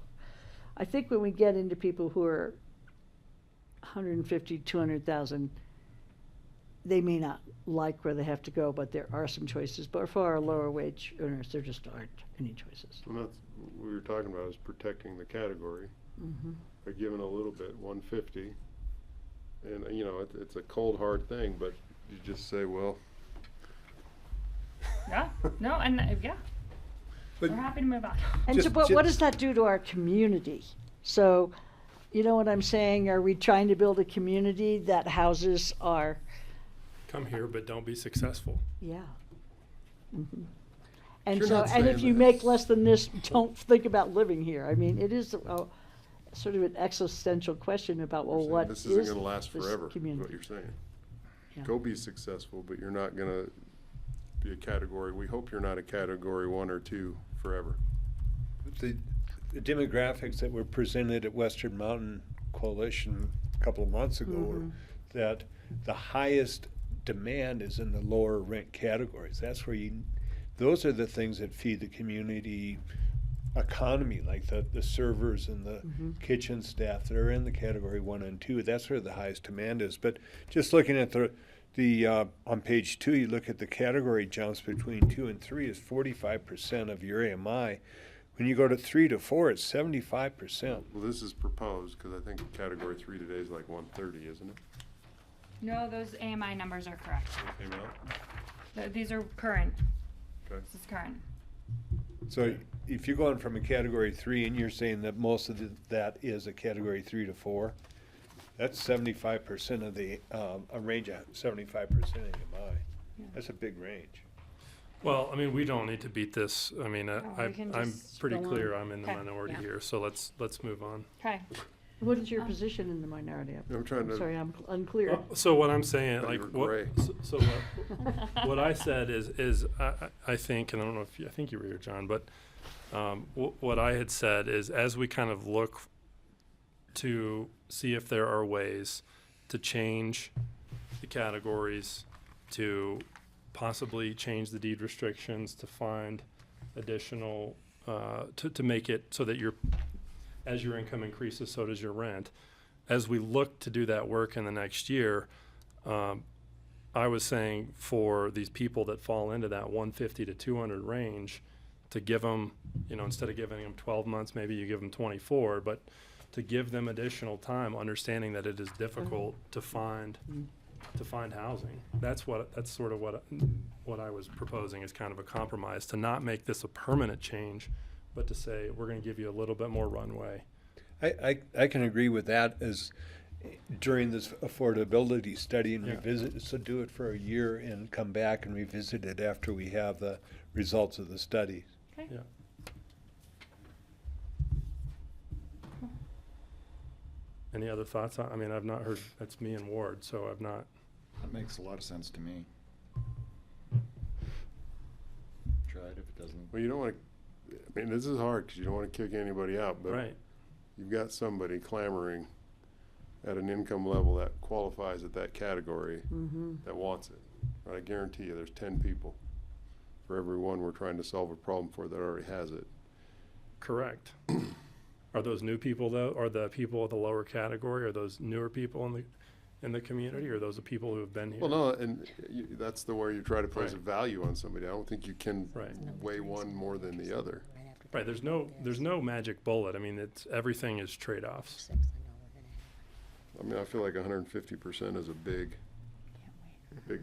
I think when we get into people who are 150, 200,000, they may not like where they have to go, but there are some choices. But for our lower wage earners, there just aren't any choices. And that's what we were talking about, is protecting the category by giving a little bit, 150. And, you know, it's a cold, hard thing, but you just say, well, Yeah, no, and yeah. But We're happy to move on. And Just- so, but what just- does that do to our community? So, you know what I'm saying? Are we trying to build a community that houses our, Come here, but don't be successful. yeah. Mhm. And You're so, not and if saying you that. make less than this, don't think about living here. I mean, it is sort of an existential question about, You're well, saying what this is isn't gonna last this forever, is community? what you're saying. Yeah. Go be successful, but you're not gonna be a category, we hope you're not a category 1 or 2 forever. the demographics that were presented at Western Mountain Coalition a couple of months ago were that the highest demand is in the lower rent categories. That's where those are the things that feed the community economy, like the servers and the kitchen staff that are in the category 1 and 2. That's where the highest demand is. But just looking at the on page 2, you look at the category jumps between 2 and 3 is 45% of your AMI. When you go to 3 to 4, it's 75%. Well, this is proposed, because I think category 3 today is like 130, isn't it? No, those AMI numbers are correct. Came out? These are current. Okay. This is current. So if you're going from a category 3 and you're saying that most of that is a category 3 to 4, that's 75% of the, a range of 75% of AMI. That's a big range. Well, I mean, we don't need to beat this. I mean, we can I'm just pretty go on. clear I'm in the Okay. minority Yeah. here, so let's move on. Okay. What is your position in the minority? I'm trying to. Sorry, I'm unclear. So what I'm saying, Thought you like, were gray. so what I said is I think, and I don't know if I think you were here, John, but what I had said is as we kind of look to see if there are ways to change the categories, to possibly change the deed restrictions, to find additional, to make it so that as your income increases, so does your rent. As we look to do that work in the next year, I was saying for these people that fall into that 150 to 200 range, to give them, instead of giving them 12 months, maybe you give them 24, but to give them additional time, understanding that it is difficult to find housing. That's sort of what I was proposing as kind of a compromise, to not make this a permanent change, but to say, we're gonna give you a little bit more runway. I can agree with that as during this affordability study and Yeah. revisit, so do it for a year and come back and revisit it after we have the results of the study. Yeah. Any other thoughts? I mean, I've not heard, that's me and Ward, so I've not. That makes a lot of sense to me. Try it if it doesn't. Well, you don't want to, I mean, this is hard because you don't want to kick anybody out, but Right. you've got somebody clamoring at an income level that qualifies at that category that wants it. I guarantee you there's 10 people for every one we're trying to solve a problem for that already has it. Correct. Are those new people though? Are the people of the lower category? Are those newer people in the community? Or are those the people who have been here? Well, no, and that's the way you try to place a Right. value on somebody. I don't think you can Right. weigh one more than the other. Right. There's no magic bullet. I mean, everything is trade-offs. I mean, I feel like 150% is a big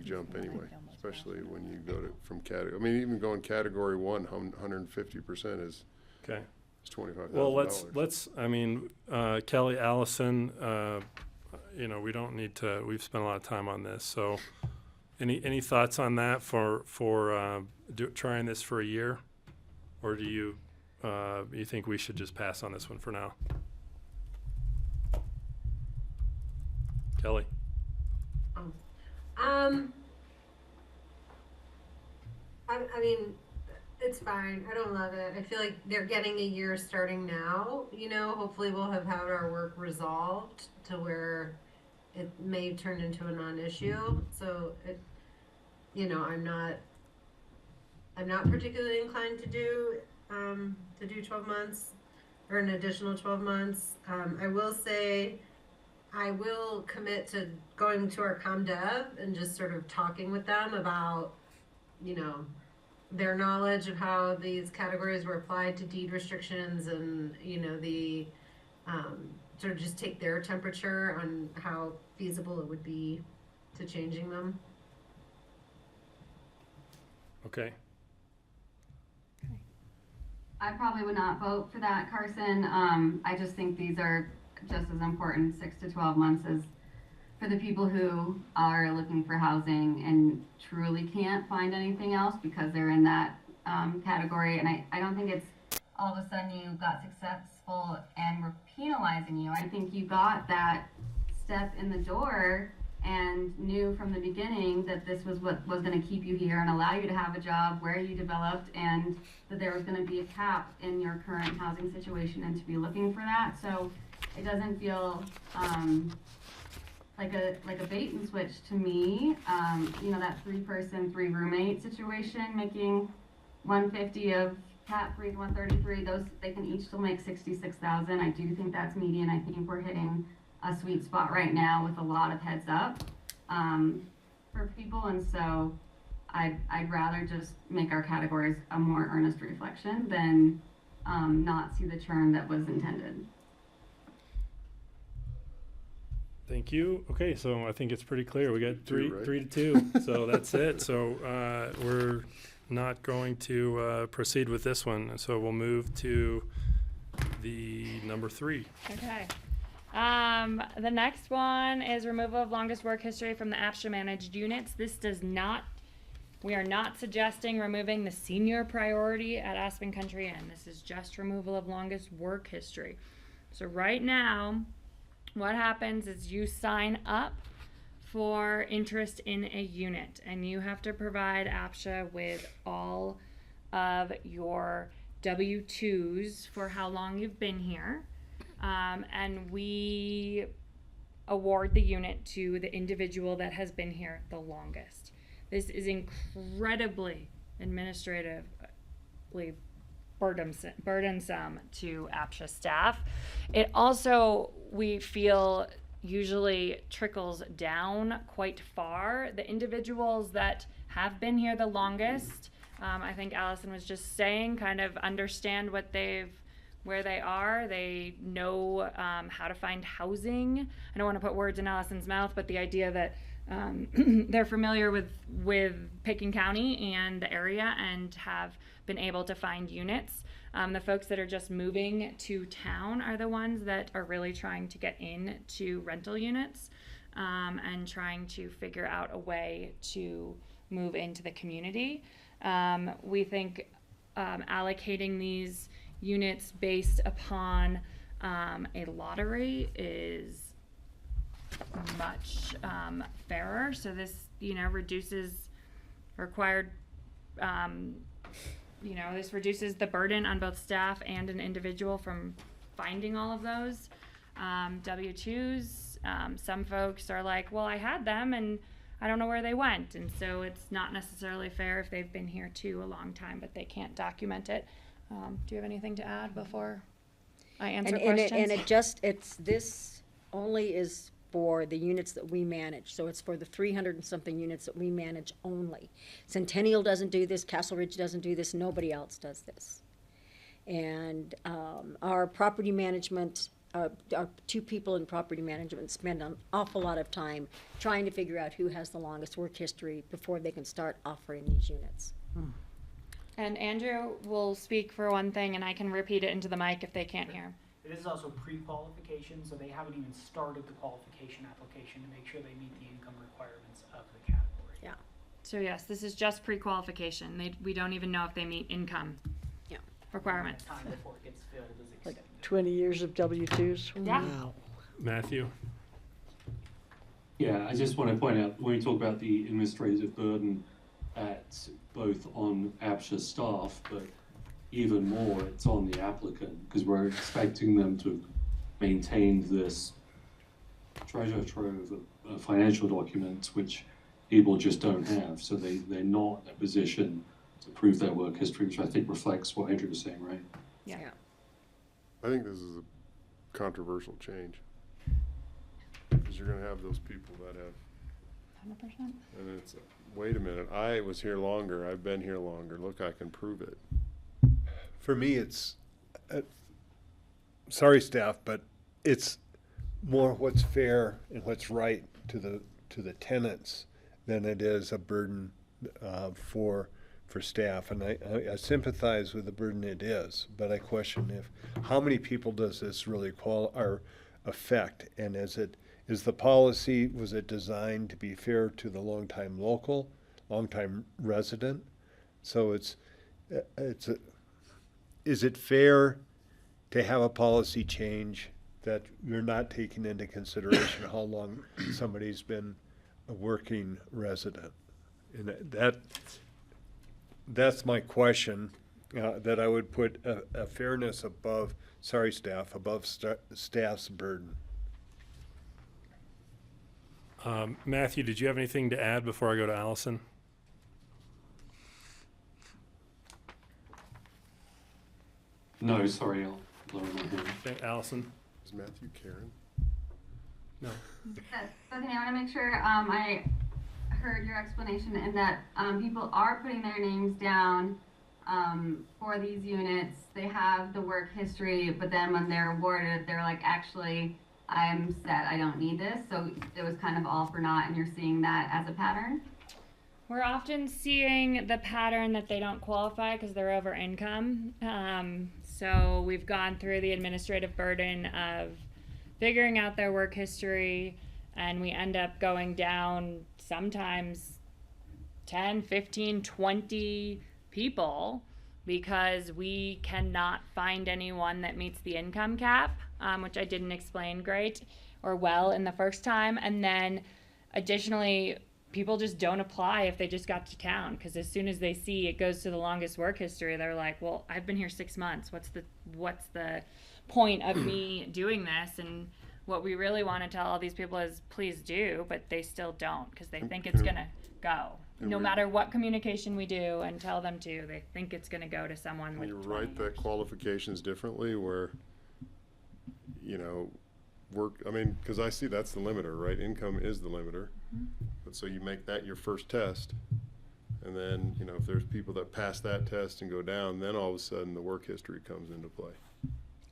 jump anyway, especially when you go from category. I mean, even going category 1, 150% is Okay. $25,000. Well, let's. I mean, Kelly, Allison. We don't need to. We've spent a lot of time on this. So, any thoughts on that for trying this for a year, or do you think we should just pass on this one for now? Kelly. I mean, it's fine. I don't love it. I feel like they're getting a year starting now. Hopefully we'll have had our work resolved to where it may turn into a non-issue. So I'm not particularly inclined to do 12 months or an additional 12 months. I will say I will commit to going to our ComDev and just sort of talking with them about, their knowledge of how these categories were applied to deed restrictions and, the, sort of just take their temperature on how feasible it would be to changing them. Okay. I probably would not vote for that, Carson. I just think these are just as important, 6 to 12 months, as for the people who are looking for housing and truly can't find anything else because they're in that category. And I don't think it's all of a sudden you got successful and we're penalizing you. I think you got that step in the door and knew from the beginning that this was what was going to keep you here and allow you to have a job where you developed, and that there was going to be a cap in your current housing situation and to be looking for that. So it doesn't feel like a bait and switch to me. You know, that 3-person, 3-roommate situation, making 150 of cap free 133, those they can each still make 66,000. I do think that's median. I think we're hitting a sweet spot right now with a lot of heads up for people, and so I'd rather just make our categories a more earnest reflection than not see the churn that was intended. Thank you. Okay, so I think it's pretty clear. We got 3 right? to 2, so that's it. So we're not going to proceed with this one. So we'll move to the number 3. Okay. The next one is removal of longest work history from the APCHA managed units. This does not, we are not suggesting removing the senior priority at Aspen Country Inn. This is just removal of longest work history. So right now, what happens is you sign up for interest in a unit, and you have to provide APCHA with all of your W-2s for how long you've been here. And we award the unit to the individual that has been here the longest. This is incredibly administratively burdensome to APCHA staff. It also, we feel, usually trickles down quite far. The individuals that have been here the longest, I think Allison was just saying, kind of understand where they are. They know how to find housing. I don't want to put words in Allison's mouth, but the idea that they're familiar with Pitkin County and the area and have been able to find units. The folks that are just moving to town are the ones that are really trying to get into rental units and trying to figure out a way to move into the community. We think allocating these units based upon a lottery is much fairer. So this, reduces required, this reduces the burden on both staff and an individual from finding all of those W-2s. Some folks are like, well, I had them and I don't know where they went. And so it's not necessarily fair if they've been here too a long time, but they can't document it. Do you have anything to add before I answer questions? This only is for the units that we manage. So it's for the 300 and something units that we manage only. Centennial doesn't do this, Castle Ridge doesn't do this, nobody else does this. And our property management, our 2 people in property management spend an awful lot of time trying to figure out who has the longest work history before they can start offering these units. And Andrew will speak for one thing, and I can repeat it into the mic if they can't hear. It is also pre-qualification, so they haven't even started the qualification application to make sure they meet the income requirements of the category. Yeah. So yes, this is just pre-qualification. We don't even know if they meet income requirements. Time before it gets filled is Like extended. 20 years of W-2s? Yeah. Wow. Matthew? Yeah, I just want to point out, when we talk about the administrative burden at both on APCHA staff, but even more, it's on the applicant, because we're expecting them to maintain this treasure trove of financial documents, which people just don't have. So they're not in a position to prove their work history, which I think reflects what Andrew was saying, right? Yeah. I think this is a controversial change. Because you're gonna have those people that have, 100%. and it's, wait a minute, I was here longer, I've been here longer, look, I can prove it. For me, it's, sorry staff, but it's more what's fair and what's right to the tenants than it is a burden for for staff, and I sympathize with the burden it is, but I question how many people does this really affect, and is the policy, was it designed to be fair to the longtime resident? So is it fair to have a policy change that you're not taking into consideration how long somebody's been a working resident? And that's my question, that I would put a fairness above, above staff's burden. Matthew, did you have anything to add before I go to Allison? No, sorry, I'll lower my hand. Okay, Allison? Is Matthew Karen? No. Bethany, I want to make sure I heard your explanation in that people are putting their names down for these units. They have the work history, but then when they're awarded, they're like, actually, I'm set, I don't need this. So it was kind of all for naught, and you're seeing that as a pattern? We're often seeing the pattern that they don't qualify because they're over income. So we've gone through the administrative burden of figuring out their work history, and we end up going down sometimes 10, 15, 20 people because we cannot find anyone that meets the income cap, which I didn't explain great or well in the first time. And then additionally, people just don't apply if they just got to town, because as soon as they see it goes to the longest work history, they're like, well, I've been here 6 months. What's the point of me doing this? And what we really want to tell all these people is please do, but they still don't because they think it's going to go. No matter what communication we do and tell them to, they think it's going to go to someone Can with you 20 write the years. qualifications differently where, because I see that's the limiter, right? Income is the limiter. But so you make that your first test. And then, if there's people that pass that test and go down, then all of a sudden the work history comes into play.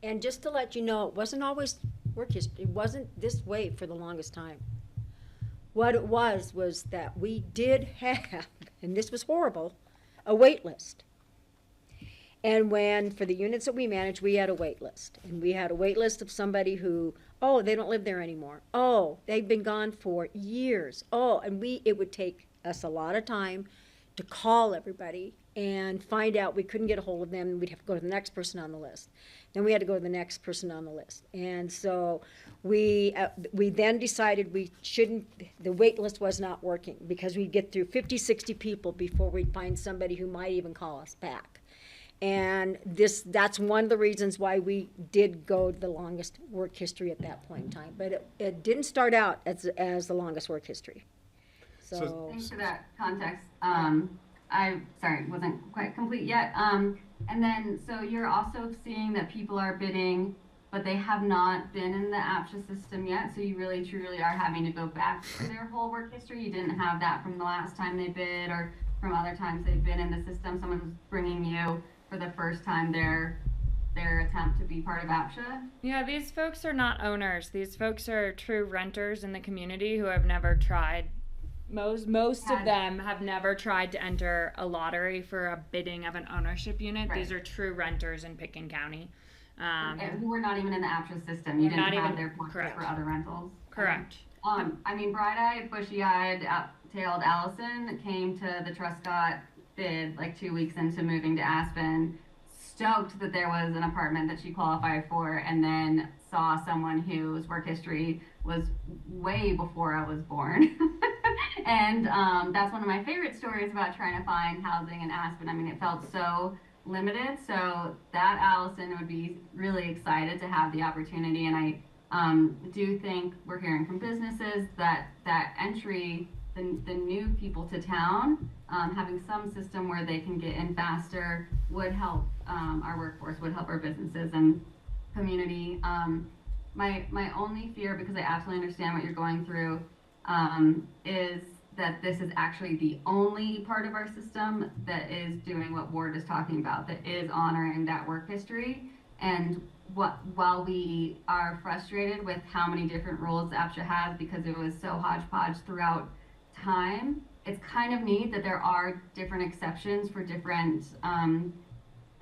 And just to let you know, it wasn't always work history. It wasn't this way for the longest time. What it was that we did have, and this was horrible, a wait list. And for the units that we managed, we had a wait list. And we had a wait list of somebody who, they don't live there anymore. They've been gone for years. And it would take us a lot of time to call everybody and find out we couldn't get a hold of them, and we'd have to go to the next person on the list. Then we had to go to the next person on the list. And so we then decided the wait list was not working because we'd get through 50, 60 people before we'd find somebody who might even call us back. And that's one of the reasons why we did go the longest work history at that point in time. But it didn't start out as the longest work history. So Thanks for that context. Sorry, wasn't quite complete yet. And then, so you're also seeing that people are bidding, but they have not been in the APCHA system yet. So you really, truly are having to go back to their whole work history. You didn't have that from the last time they bid or from other times they've been in the system. Someone was bringing you for the first time their attempt to be part of APCHA. Yeah, these folks are not owners. These folks are true renters in the community who have never tried. Most of them have never tried to enter a lottery for a bidding of an ownership unit. Right. These are true renters in Pitkin County. And who were not even in the APCHA system. You didn't have their points correct. for other rentals. Correct. Bright-eyed, bushy-eyed, tailed Allison came to the Truscott bid like 2 weeks into moving to Aspen, stoked that there was an apartment that she qualified for, and then saw someone whose work history was way before I was born. And that's one of my favorite stories about trying to find housing in Aspen. I mean, it felt so limited. So that Allison would be really excited to have the opportunity. And I do think we're hearing from businesses that entry, the new people to town, having some system where they can get in faster would help our workforce, would help our businesses and community. My only fear, because I absolutely understand what you're going through, is that this is actually the only part of our system that is doing what Ward is talking about, that is honoring that work history. And while we are frustrated with how many different rules APCHA has because it was so hodgepodge throughout time, it's kind of neat that there are different exceptions for different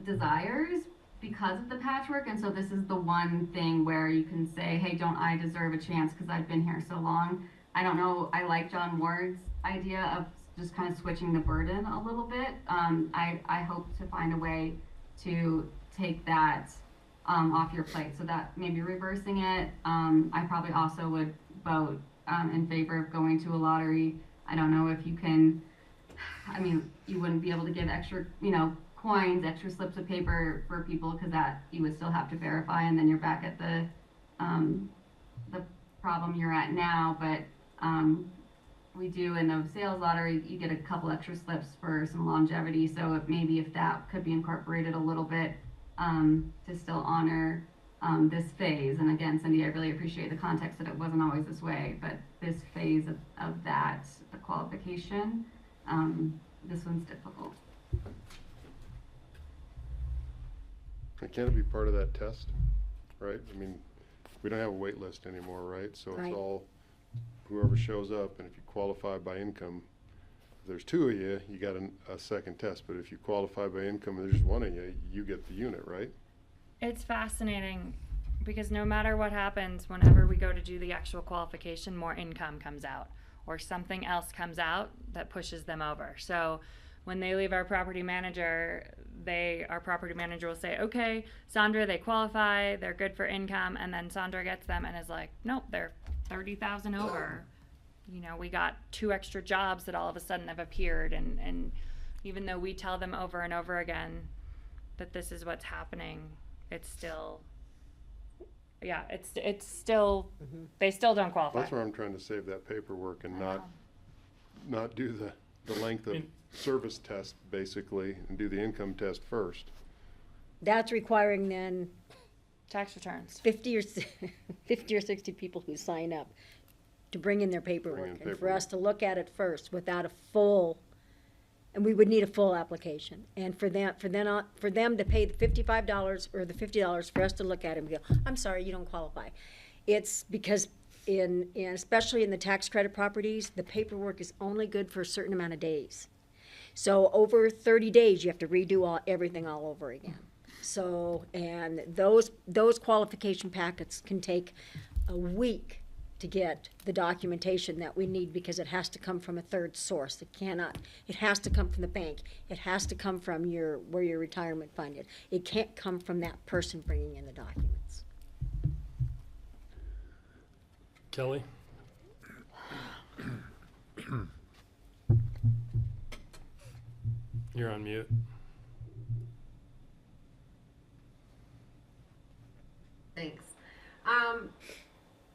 desires because of the patchwork. And so this is the one thing where you can say, hey, don't I deserve a chance because I've been here so long. I don't know, I like John Ward's idea of just kind of switching the burden a little bit. I hope to find a way to take that off your plate, so that maybe reversing it. I probably also would vote in favor of going to a lottery. I don't know if you can, I mean, you wouldn't be able to give extra, coins, extra slips of paper for people, because that you would still have to verify, and then you're back at the problem you're at now. But we do in the sales lottery, you get a couple extra slips for some longevity, so maybe if that could be incorporated a little bit to still honor this phase. And again, Cindy, I really appreciate the context that it wasn't always this way, but this phase of that, the qualification, this one's difficult. Can't it be part of that test, right? I mean, we don't have a wait list anymore, right? So Right. it's all whoever shows up, and if you qualify by income, if there's two of you, you got a second test. But if you qualify by income and there's one of you, you get the unit, right? It's fascinating because no matter what happens, whenever we go to do the actual qualification, more income comes out or something else comes out that pushes them over. So when they leave our property manager, our property manager will say, okay, Sandra, they qualify, they're good for income, and then Sandra gets them and is like, nope, they're 30,000 over. We got 2 extra jobs that all of a sudden have appeared, and even though we tell them over and over again that this is what's happening, it's still, it's still, they still don't qualify. That's where I'm trying to save that paperwork and not do the length of service test, basically, and do the income test first. That's requiring then Tax returns. 50 or 60 people who sign up to bring in their paperwork, and for us to look at it first without a full, and we would need a full application. And for them to pay the $55 or the $50 for us to look at it and go, I'm sorry, you don't qualify. It's because especially in the tax credit properties, the paperwork is only good for a certain amount of days. So over 30 days, you have to redo everything all over again. So, and those qualification packets can take a week to get the documentation that we need, because it has to come from a third source. It has to come from the bank. It has to come from where your retirement fund is. It can't come from that person bringing in the documents. Kelly? You're on mute. Thanks.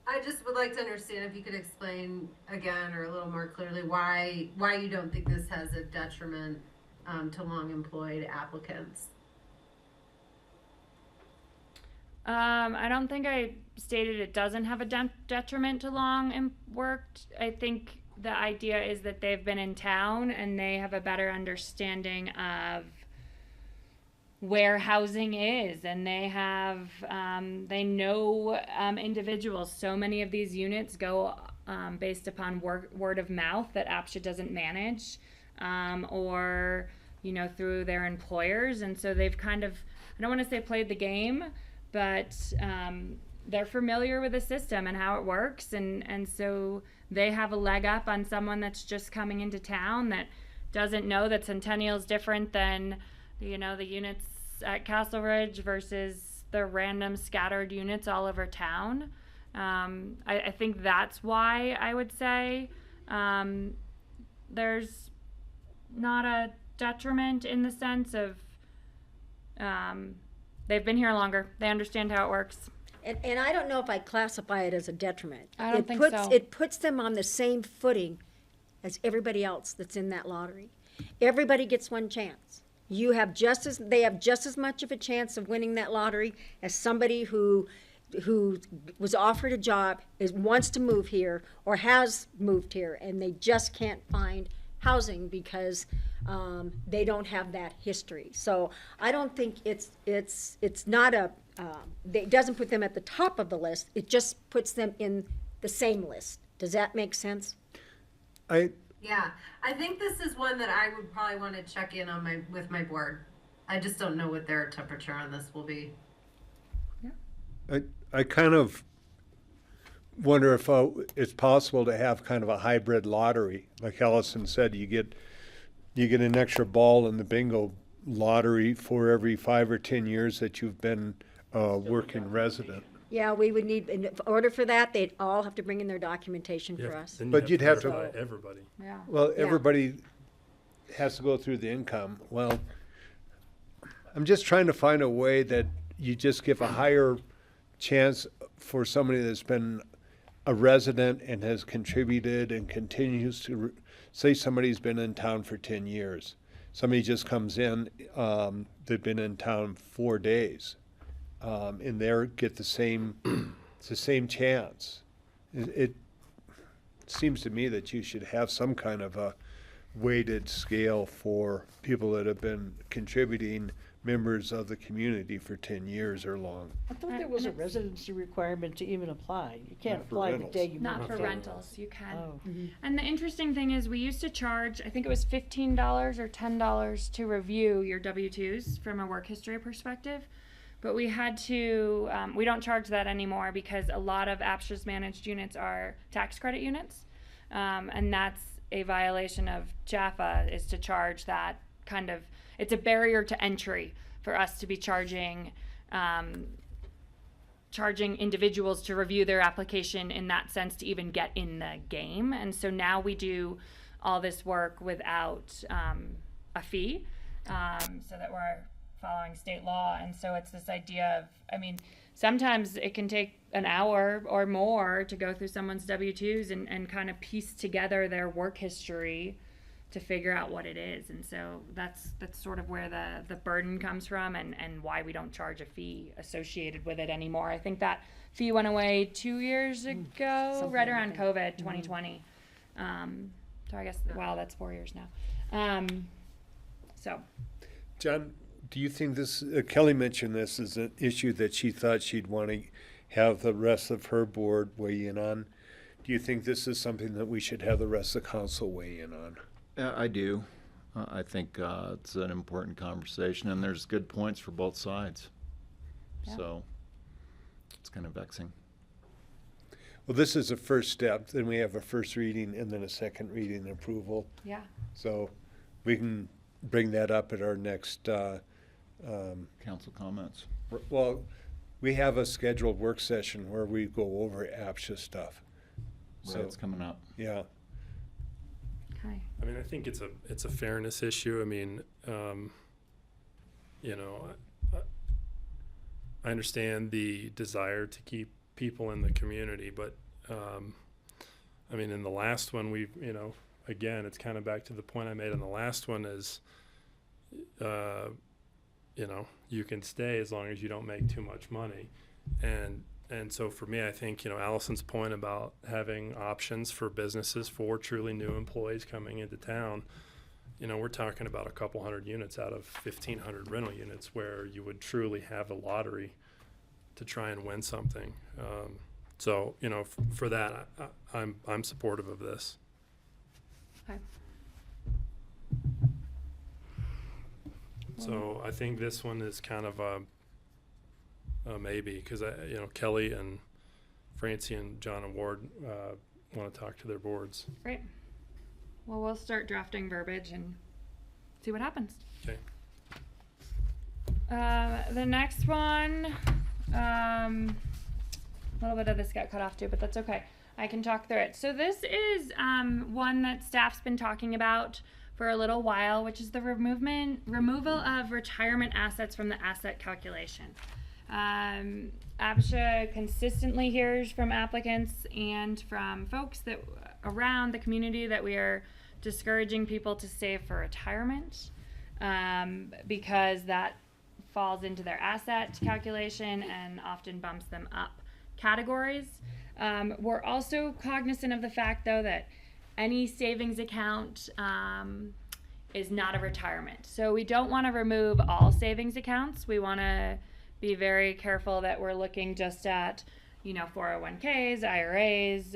I just would like to understand if you could explain again or a little more clearly why you don't think this has a detriment to long employed applicants. I don't think I stated it doesn't have a detriment to long worked. I think the idea is that they've been in town and they have a better understanding of where housing is, and they have they know individuals. So many of these units go based upon word of mouth that APCHA doesn't manage, or through their employers, and so they've kind of, I don't want to say played the game, but they're familiar with the system and how it works, and so they have a leg up on someone that's just coming into town that doesn't know that Centennial's different than the units at Castle Ridge versus the random scattered units all over town. I think that's why I would say there's not a detriment, in the sense of they've been here longer. They understand how it works. And I don't know if I classify it as a detriment. I don't think so. It puts them on the same footing as everybody else that's in that lottery. Everybody gets one chance. They have just as much of a chance of winning that lottery as somebody who was offered a job, wants to move here or has moved here, and they just can't find housing because they don't have that history. So I don't think it's not it doesn't put them at the top of the list. It just puts them in the same list. Does that make sense? I Yeah, I think this is one that I would probably want to check in on with my board. I just don't know what their temperature on this will be. I kind of wonder if it's possible to have kind of a hybrid lottery. Like Allison said, you get an extra ball in the bingo lottery for every 5 or 10 years that you've been a working resident. Yeah, we would need, in order for that, they'd all have to bring in their documentation for us. Then But you'd have to- notify everybody. Yeah. Well, Yeah. everybody has to go through the income. Well, I'm just trying to find a way that you just give a higher chance for somebody that's been a resident and has contributed and continues to, say somebody's been in town for 10 years. Somebody just comes in, they've been in town 4 days, and they get the same, it's the same chance. It seems to me that you should have some kind of a weighted scale for people that have been contributing members of the community for 10 years or long. I thought there was a residency requirement to even apply. You can't Not for apply the rentals. day you Not move for in. rentals, you can. Oh. And the interesting thing is we used to charge, I think it was $15 or $10 to review your W-2s from a work history perspective. But we had to, we don't charge that anymore because a lot of APCHA's managed units are tax credit units. And that's a violation of GAFA, is to charge that kind of, it's a barrier to entry for us to be charging individuals to review their application in that sense to even get in the game. And so now we do all this work without a fee, so that we're following state law. And so it's this idea of, I mean, sometimes it can take an hour or more to go through someone's W-2s and kind of piece together their work history to figure out what it is. And so that's sort of where the burden comes from, and why we don't charge a fee associated with it anymore. I think that fee went away 2 years ago, Something right like around that. COVID 2020. So I guess, wow, that's 4 years now. So John, do you think this, Kelly mentioned this as an issue that she thought she'd want to have the rest of her board weigh in on? Do you think this is something that we should have the rest of the council weigh in on? Yeah, I do. I think it's an important conversation, and there's good points for both sides. Yeah. So it's kind of vexing. Well, this is a first step, then we have a first reading and then a second reading and approval. yeah, So we can bring that up at our next, Council comments. well, we have a scheduled work session where we go over APCHA stuff. So it's coming up. Yeah. okay. I mean, I think it's a fairness issue. I mean, you know, I understand the desire to keep people in the community, but I mean, in the last one, you know, again, it's kind of back to the point I made in the last one is, you know, you can stay as long as you don't make too much money. And so for me, I think, you know, Allison's point about having options for businesses for truly new employees coming into town, you know, we're talking about a couple hundred units out of 1,500 rental units where you would truly have a lottery to try and win something. So, you know, for that, I'm supportive of this. Okay. So I think this one is kind of a maybe, because you know, Kelly and Francie and John and Ward want to talk to their boards. Great. Well, we'll start drafting verbiage and see what happens. Okay. The next one, a little bit of this got cut off too, but that's okay. I can talk through it. So this is one that staff's been talking about for a little while, which is the removal of retirement assets from the asset calculation. APCHA consistently hears from applicants and from folks that around the community that we are discouraging people to save for retirement, because that falls into their asset calculation and often bumps them up categories. We're also cognizant of the fact, though, that any savings account is not a retirement. So we don't want to remove all savings accounts. We want to be very careful that we're looking just at, you know, 401ks, IRAs,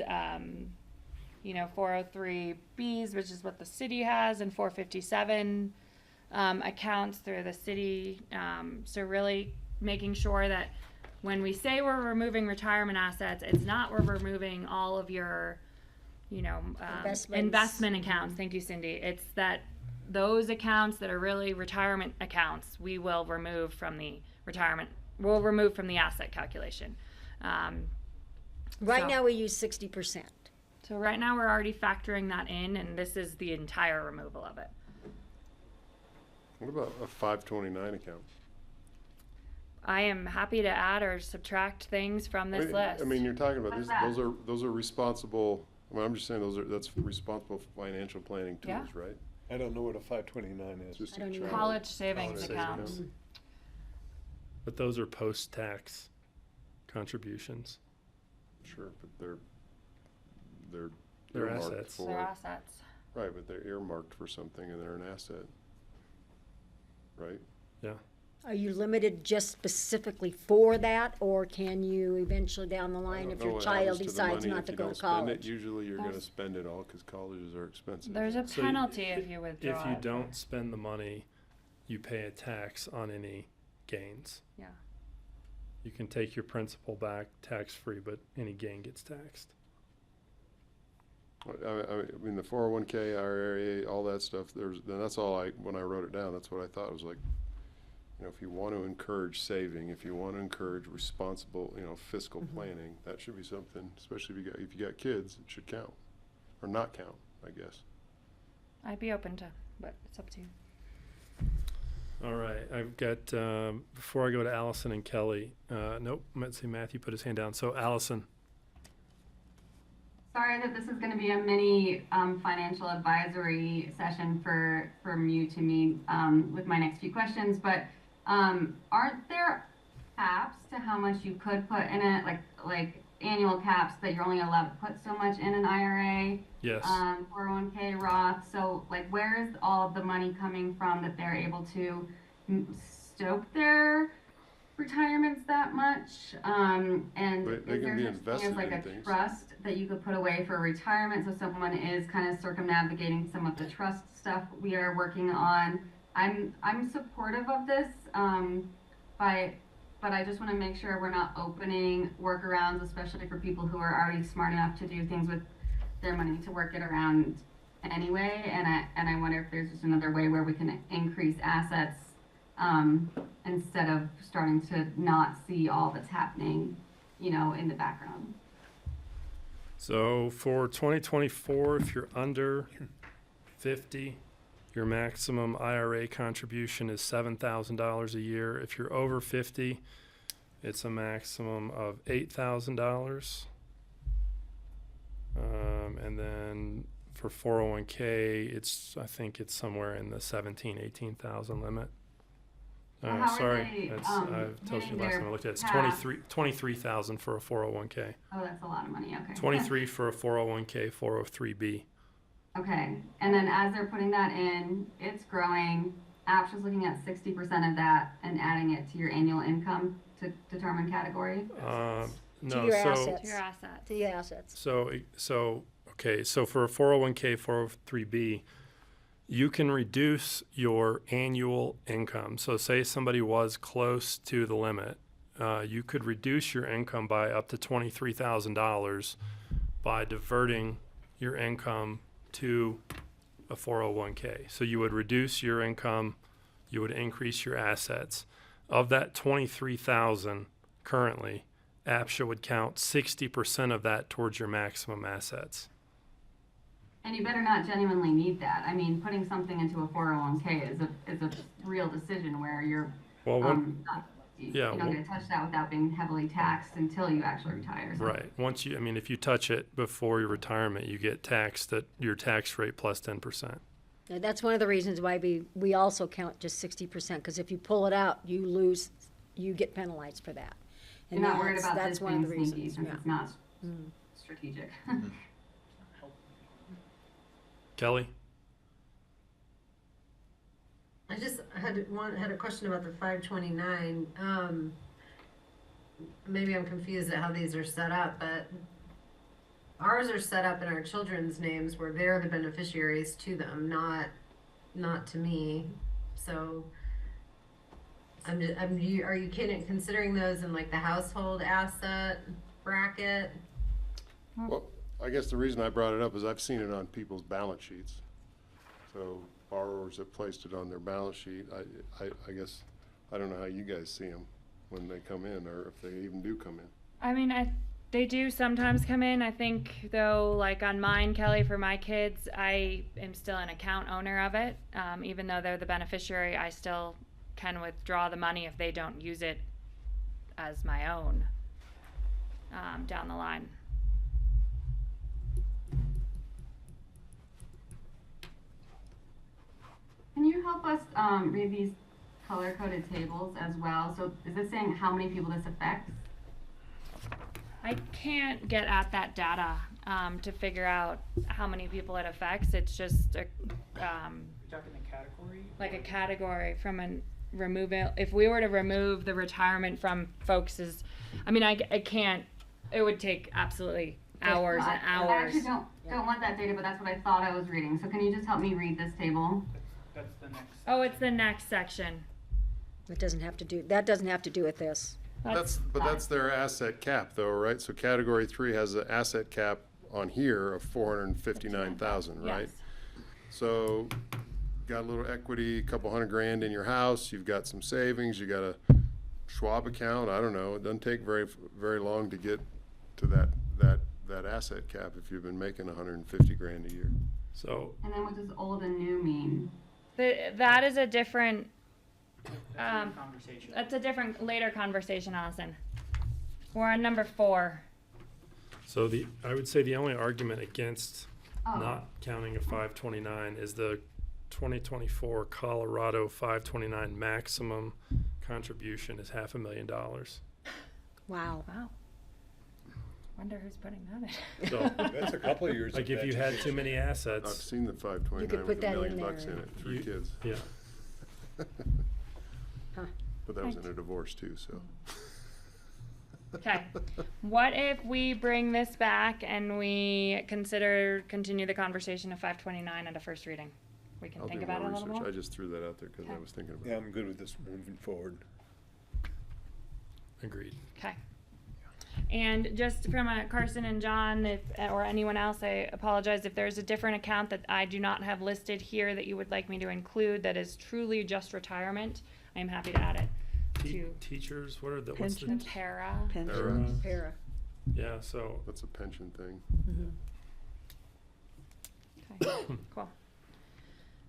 403Bs, which is what the city has, and 457 accounts through the city. So really making sure that when we say we're removing retirement assets, it's not we're removing all of your, investment accounts. Thank you, Cindy. It's that those accounts that are really retirement accounts, we will remove from the asset calculation. Right now we use 60%. So right now we're already factoring that in, and this is the entire removal of it. What about a 529 account? I am happy to add or subtract things from this list. I mean, you're talking about those are responsible. I'm just saying that's responsible financial planning tools, Yeah. right? I don't know what a 529 is. Just I don't a even know. College savings College accounts. savings. But those are post-tax contributions. Sure, but they're They're earmarked assets. for They're assets. right, but they're earmarked for something and they're an asset, right? Yeah. Are you limited just specifically for that, or can you eventually down the I line, don't if know your what child happens to the decides money not if to you go don't to spend it. college? Usually you're going to There's- spend it all because colleges are expensive. There's a So penalty if you withdraw If you it. don't spend the money, you pay a tax on any gains. Yeah. You can take your principal back tax-free, but any gain gets taxed. I mean, the 401k, IRA, all that stuff, that's all when I wrote it down, that's what I thought. It was like, if you want to encourage saving, if you want to encourage responsible, fiscal planning, that should be something, especially if you got kids, it should count. Or not count, I guess. I'd be open to, but it's up to you. All right, I've got, before I go to Allison and Kelly, nope, I might see Matthew put his hand down. So Allison. Sorry that this is going to be a mini financial advisory session from you to me with my next few questions, but aren't there caps to how much you could put in it, like annual caps that you're only allowed to put so much in an IRA? Yes. 401k, Roth. So where is all of the money coming from that they're able to stoke their retirements that much? And They is can there be such thing as invested a in things. trust that you could put away for retirement, so someone is kind of circumnavigating some of the trust stuff we are working on? I'm supportive of this, but I just want to make sure we're not opening workarounds, especially for people who are already smart enough to do things with their money to work it around anyway. And I wonder if there's just another way where we can increase assets instead of starting to not see all that's happening, in the background. So for 2024, if you're under 50, your maximum IRA contribution is $7,000 a year. If you're over 50, it's a maximum of $8,000. And then for 401k, I think it's somewhere in the 18,000 limit. How are Sorry, they, I told you getting last their time I looked at it. It's path? 23,000 for a 401k. Oh, that's a lot of money. Okay. 23 for a 401k, 403b. Okay, and then as they're putting that in, it's growing. APCHA's looking at 60% of that and adding it to your annual income to determine category. No, your so assets. To your assets. To your assets. So for a 401k, 403b, you can reduce your annual income. So say somebody was close to the limit, you could reduce your income by up to $23,000 by diverting your income to a 401k. So you would reduce your income, you would increase your assets. Of that 23,000 currently, APCHA would count 60% of that towards your maximum assets. And you better not genuinely need that. I mean, putting something into a 401k is a real decision where you're Well, you don't get to touch that without being heavily taxed until you actually retire. So. right. If you touch it before your retirement, you get taxed at your tax rate plus 10%. Now, that's one of the reasons why we also count just 60%, because if you pull it out, you get penalized for that. You're not worried about that's this one of being the sneaky reasons. since Yeah. it's not strategic. Kelly? I just had a question about the 529. Maybe I'm confused at how these are set up, but ours are set up in our children's names where they're the beneficiaries to them, not to me. So are you considering those in like the household asset bracket? Well, I guess the reason I brought it up is I've seen it on people's balance sheets. So borrowers have placed it on their balance sheet. I guess, I don't know how you guys see them when they come in, or if they even do come in. I mean, they do sometimes come in. I think, though, like on mine, Kelly, for my kids, I am still an account owner of it. Even though they're the beneficiary, I still can withdraw the money if they don't use it as my own down the line. Can you help us read these color-coded tables as well? So is this saying how many people this affects? I can't get at that data to figure out how many people it affects. It's just a, Talking the category? like a category from a removal. If we were to remove the retirement from folks' I mean, I can't, it would take absolutely hours and I hours. actually don't want that data, but that's what I thought I was reading. So can you just help me read this table? That's the next. Oh, it's the next section. That doesn't have to do with this. That's their asset cap though, right? So category 3 has an asset cap on here of 459,000, right? Yes. So got a little equity, a couple $100,000 in your house, you've got some savings, you got a Schwab account, I don't know, it doesn't take very long to get to that asset cap if you've been making $150,000 a year. So And then what does old and new mean? That is a different, That's a conversation. that's a different later conversation, Allison. We're on number 4. So I would say the only argument against Oh. not counting a 529 is the 2024 Colorado 529 maximum contribution is $500,000. Wow. Wow. Wonder who's putting that in. So That's a couple of years. like of if you had too many I've assets, seen the 529 You could with put that $1 million in bucks in there. it, 3 You- kids. yeah. Huh. But that was in a divorce too, so. Okay. What if we bring this back and we continue the conversation of 529 at a first reading? We can I'll think do about it a more little research. more. I just threw that out there because I Okay. was thinking about Yeah, it. I'm good with this moving forward. Agreed. Okay. And just from Carson and John, or anyone else, I apologize if there's a different account that I do not have listed here that you would like me to include that is truly just retirement. I am happy to add it to Teachers, what's the Pensions. the para. Pensions. Para. yeah, so That's a pension thing. Okay. Cool.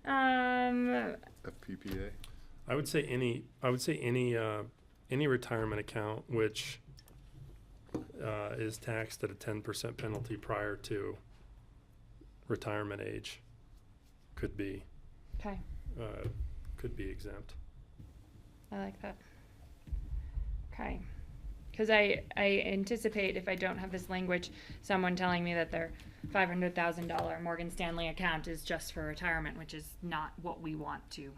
FPPA. I would say any retirement account which is taxed at a 10% penalty prior to retirement age could be Okay. exempt. I like that. Okay. Because I anticipate, if I don't have this language, someone telling me that their $500,000 Morgan Stanley account is just for retirement, which is not what we want to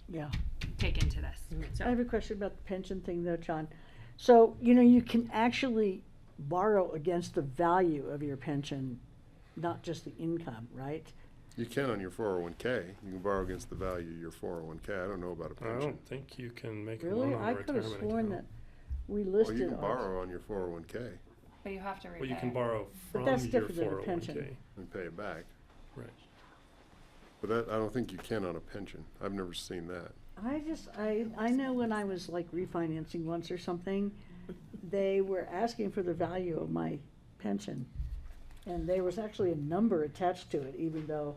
Yeah. take into this. I have a question about the pension thing though, John. So, you can actually borrow against the value of your pension, not just the income, right? You can on your 401k. You can borrow against the value of your 401k. I don't know about a I pension. don't think you can make a Really? loan on I a could have retirement sworn account. that we Well, listed you can ours. borrow on your 401k But you have to repay. Well, you can borrow from that's your different than a 401k. pension. and pay it back. Right. But that, I don't think you can on a pension. I've never seen that. I know when I was like refinancing once or something, they were asking for the value of my pension. And there was actually a number attached to it, even though,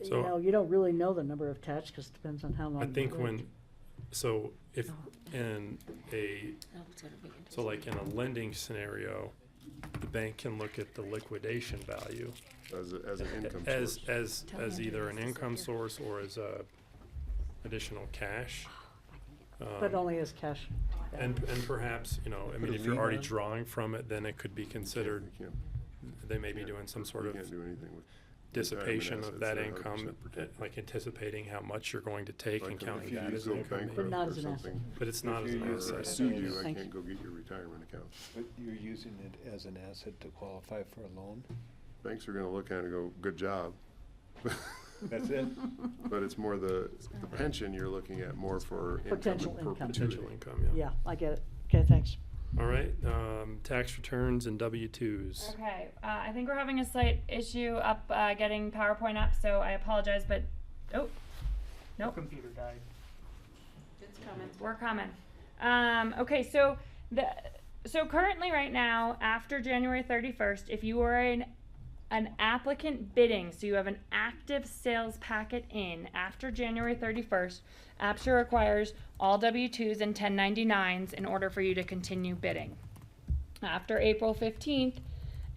So- you don't really know the number attached because it depends on how long. I you think lived. if in like in a lending scenario, the bank can look at the liquidation value As an income as source. either an income source or as a additional cash. But only as cash. And perhaps, I mean, a if you're lien already on it? drawing from it, then it could be considered, You they may be doing some sort you of can't do anything with. dissipation of that Retirement assets are income, 100% protected. like anticipating how much you're going to take and Like, if counting you that use as a income. bank But not or as an asset. something, But it's not if as an you asset. sue you, I Thank can't you. go get your retirement account. But you're using it as an asset to qualify for a loan? Banks are gonna look at it and go, good job. That's it? But it's more the pension you're looking at more for income Potential in income. perpetuity. Potential income, yeah. Yeah, I get it. Okay, thanks. All right, tax returns and W-2s. Okay, I think we're having a slight issue up, getting PowerPoint up, so I apologize, but, oh, nope. Computer died. We're coming. Okay, so currently right now, after January 31st, if you are an applicant bidding, so you have an active sales packet in after January 31st, APCHA requires all W-2s and 1099s in order for you to continue bidding. After April 15th,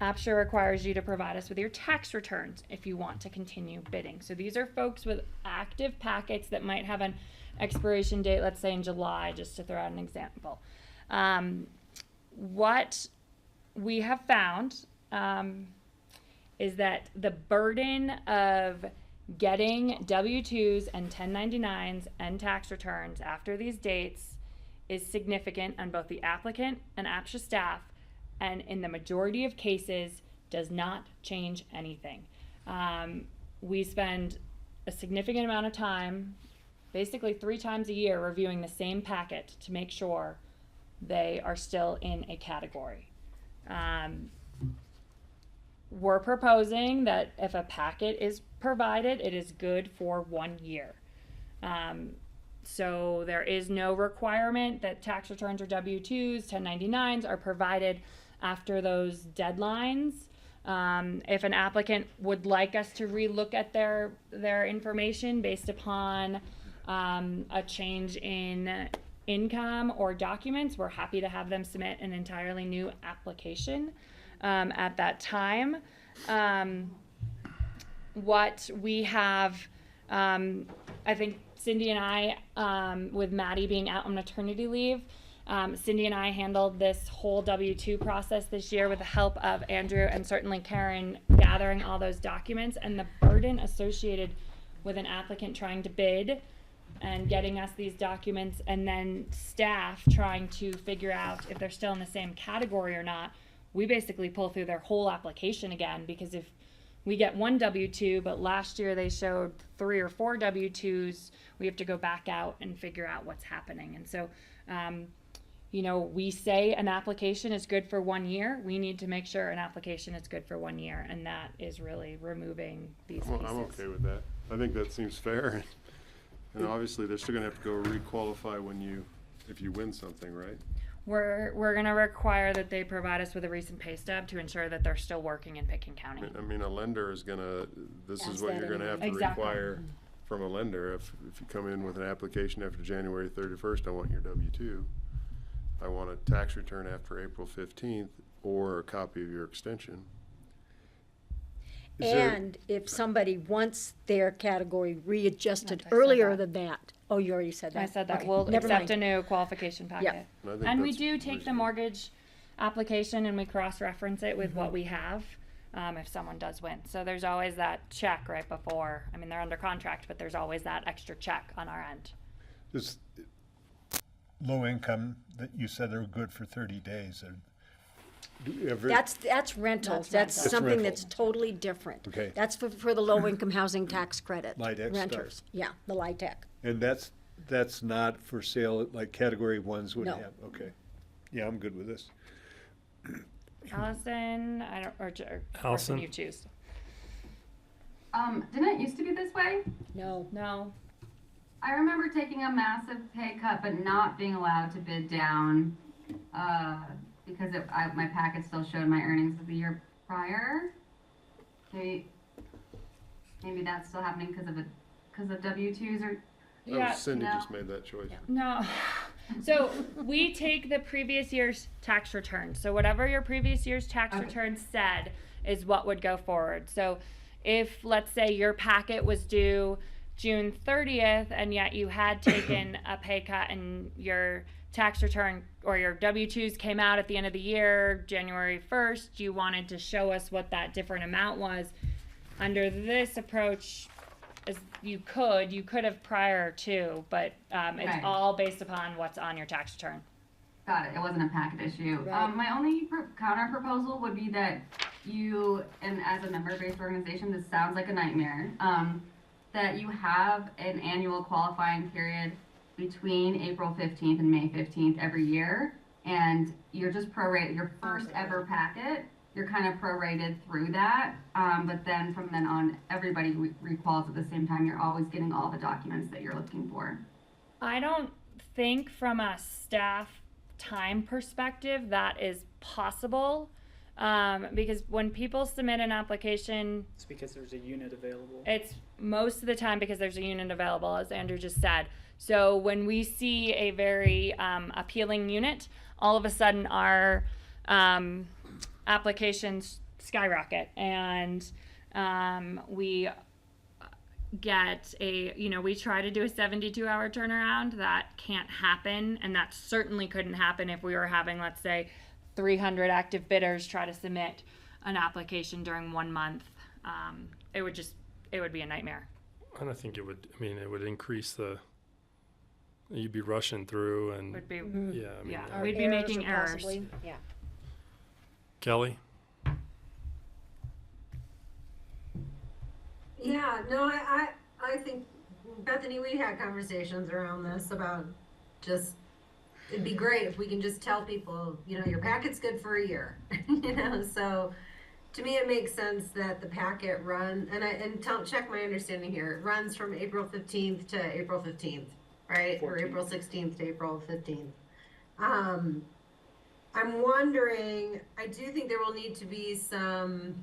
APCHA requires you to provide us with your tax returns if you want to continue bidding. So these are folks with active packets that might have an expiration date, let's say in July, just to throw out an example. What we have found is that the burden of getting W-2s and 1099s and tax returns after these dates is significant on both the applicant and APCHA staff, and in the majority of cases does not change anything. We spend a significant amount of time, basically 3 times a year, reviewing the same packet to make sure they are still in a category. We're proposing that if a packet is provided, it is good for 1 year. So there is no requirement that tax returns or W-2s, 1099s are provided after those deadlines. If an applicant would like us to relook at their information based upon a change in income or documents, we're happy to have them submit an entirely new application at that time. What we have, I think Cindy and I, with Maddie being out on maternity leave, Cindy and I handled this whole W-2 process this year with the help of Andrew and certainly Karen gathering all those documents, and the burden associated with an applicant trying to bid and getting us these documents, and then staff trying to figure out if they're still in the same category or not. We basically pull through their whole application again, because if we get one W-2, but last year they showed 3 or 4 W-2s, we have to go back out and figure out what's happening. And so, you know, we say an application is good for 1 year. We need to make sure an application is good for 1 year, and that is really removing these pieces. Well, I'm okay with that. I think that seems fair. And obviously, they're still gonna have to go requalify if you win something, right? We're gonna require that they provide us with a recent pay stub to ensure that they're still working in Pitkin County. I mean, a lender is gonna, this is Ask what that you're gonna have to anyway. Exactly. require from a lender. If you come in with an application after January 31st, I want your W-2. I want a tax return after April 15th or a copy of your extension. Is there- And if somebody wants their category readjusted Yes, I said earlier that. than that, oh, you already said that. I said that Okay, we'll never accept mind. a new qualification packet. And I think And we that's do take the reasonable. mortgage application and we cross-reference it with Mm-hmm. what we have, if someone does win. So there's always that check right before, I mean, they're under contract, but there's always that extra check on our end. This low income that you said are good for 30 days. Do you ever- That's rentals. That's rental. something rental. that's totally different. Okay. That's for the low-income housing tax credit. LIHTC stuff. Renters, yeah, the LIHTC. And that's not for sale like category ones would No. have? Okay. Yeah, I'm good with this. Allison, I don't, or Allison? Carson, you choose. Didn't it used to be this way? No. No, I remember taking a massive pay cut, but not being allowed to bid down, because my packet still showed my earnings of the year prior. Maybe that's still happening because of W-2s or. yeah, Cindy no. just made that choice. no. So we take the previous year's tax return. So whatever your previous year's tax Okay. return said is what would go forward. So if, let's say, your packet was due June 30th and yet you had taken a pay cut and your tax return or your W-2s came out at the end of the year, January 1st, you wanted to show us what that different amount was, Under this approach, as you could have prior to, but Okay. it's all based upon what's on your tax return. Got it. It wasn't a packet issue. Right. My only counter proposal would be that you, and as a member-based organization, this sounds like a nightmare, that you have an annual qualifying period between April 15th and May 15th every year, and you're just prorated your first ever packet. You're kind of prorated through that, but then from then on, everybody requals at the same time. You're always getting all the documents that you're looking for. I don't think from a staff time perspective that is possible, because when people submit an application, It's because there's a unit available. it's most of the time because there's a unit available, as Andrew just said. So when we see a very appealing unit, all of a sudden our applications skyrocket, and we get we try to do a 72-hour turnaround. That can't happen, and that certainly couldn't happen if we were having, let's say, 300 active bidders try to submit an application during 1 month. It would be a nightmare. And I think it would increase you'd be rushing through and, Would be yeah, I mean, yeah. Or We'd be errors making or errors. possibly- Yeah. Kelly? Yeah, no, I think, Bethany, we had conversations around this about just, it'd be great if we can just tell people, your packet's good for a year, so to me, it makes sense that the packet check my understanding here, it runs from April 15th to April 15th, right? Or 14th. April 16th to April 15th. I'm wondering, I do think there will need to be some,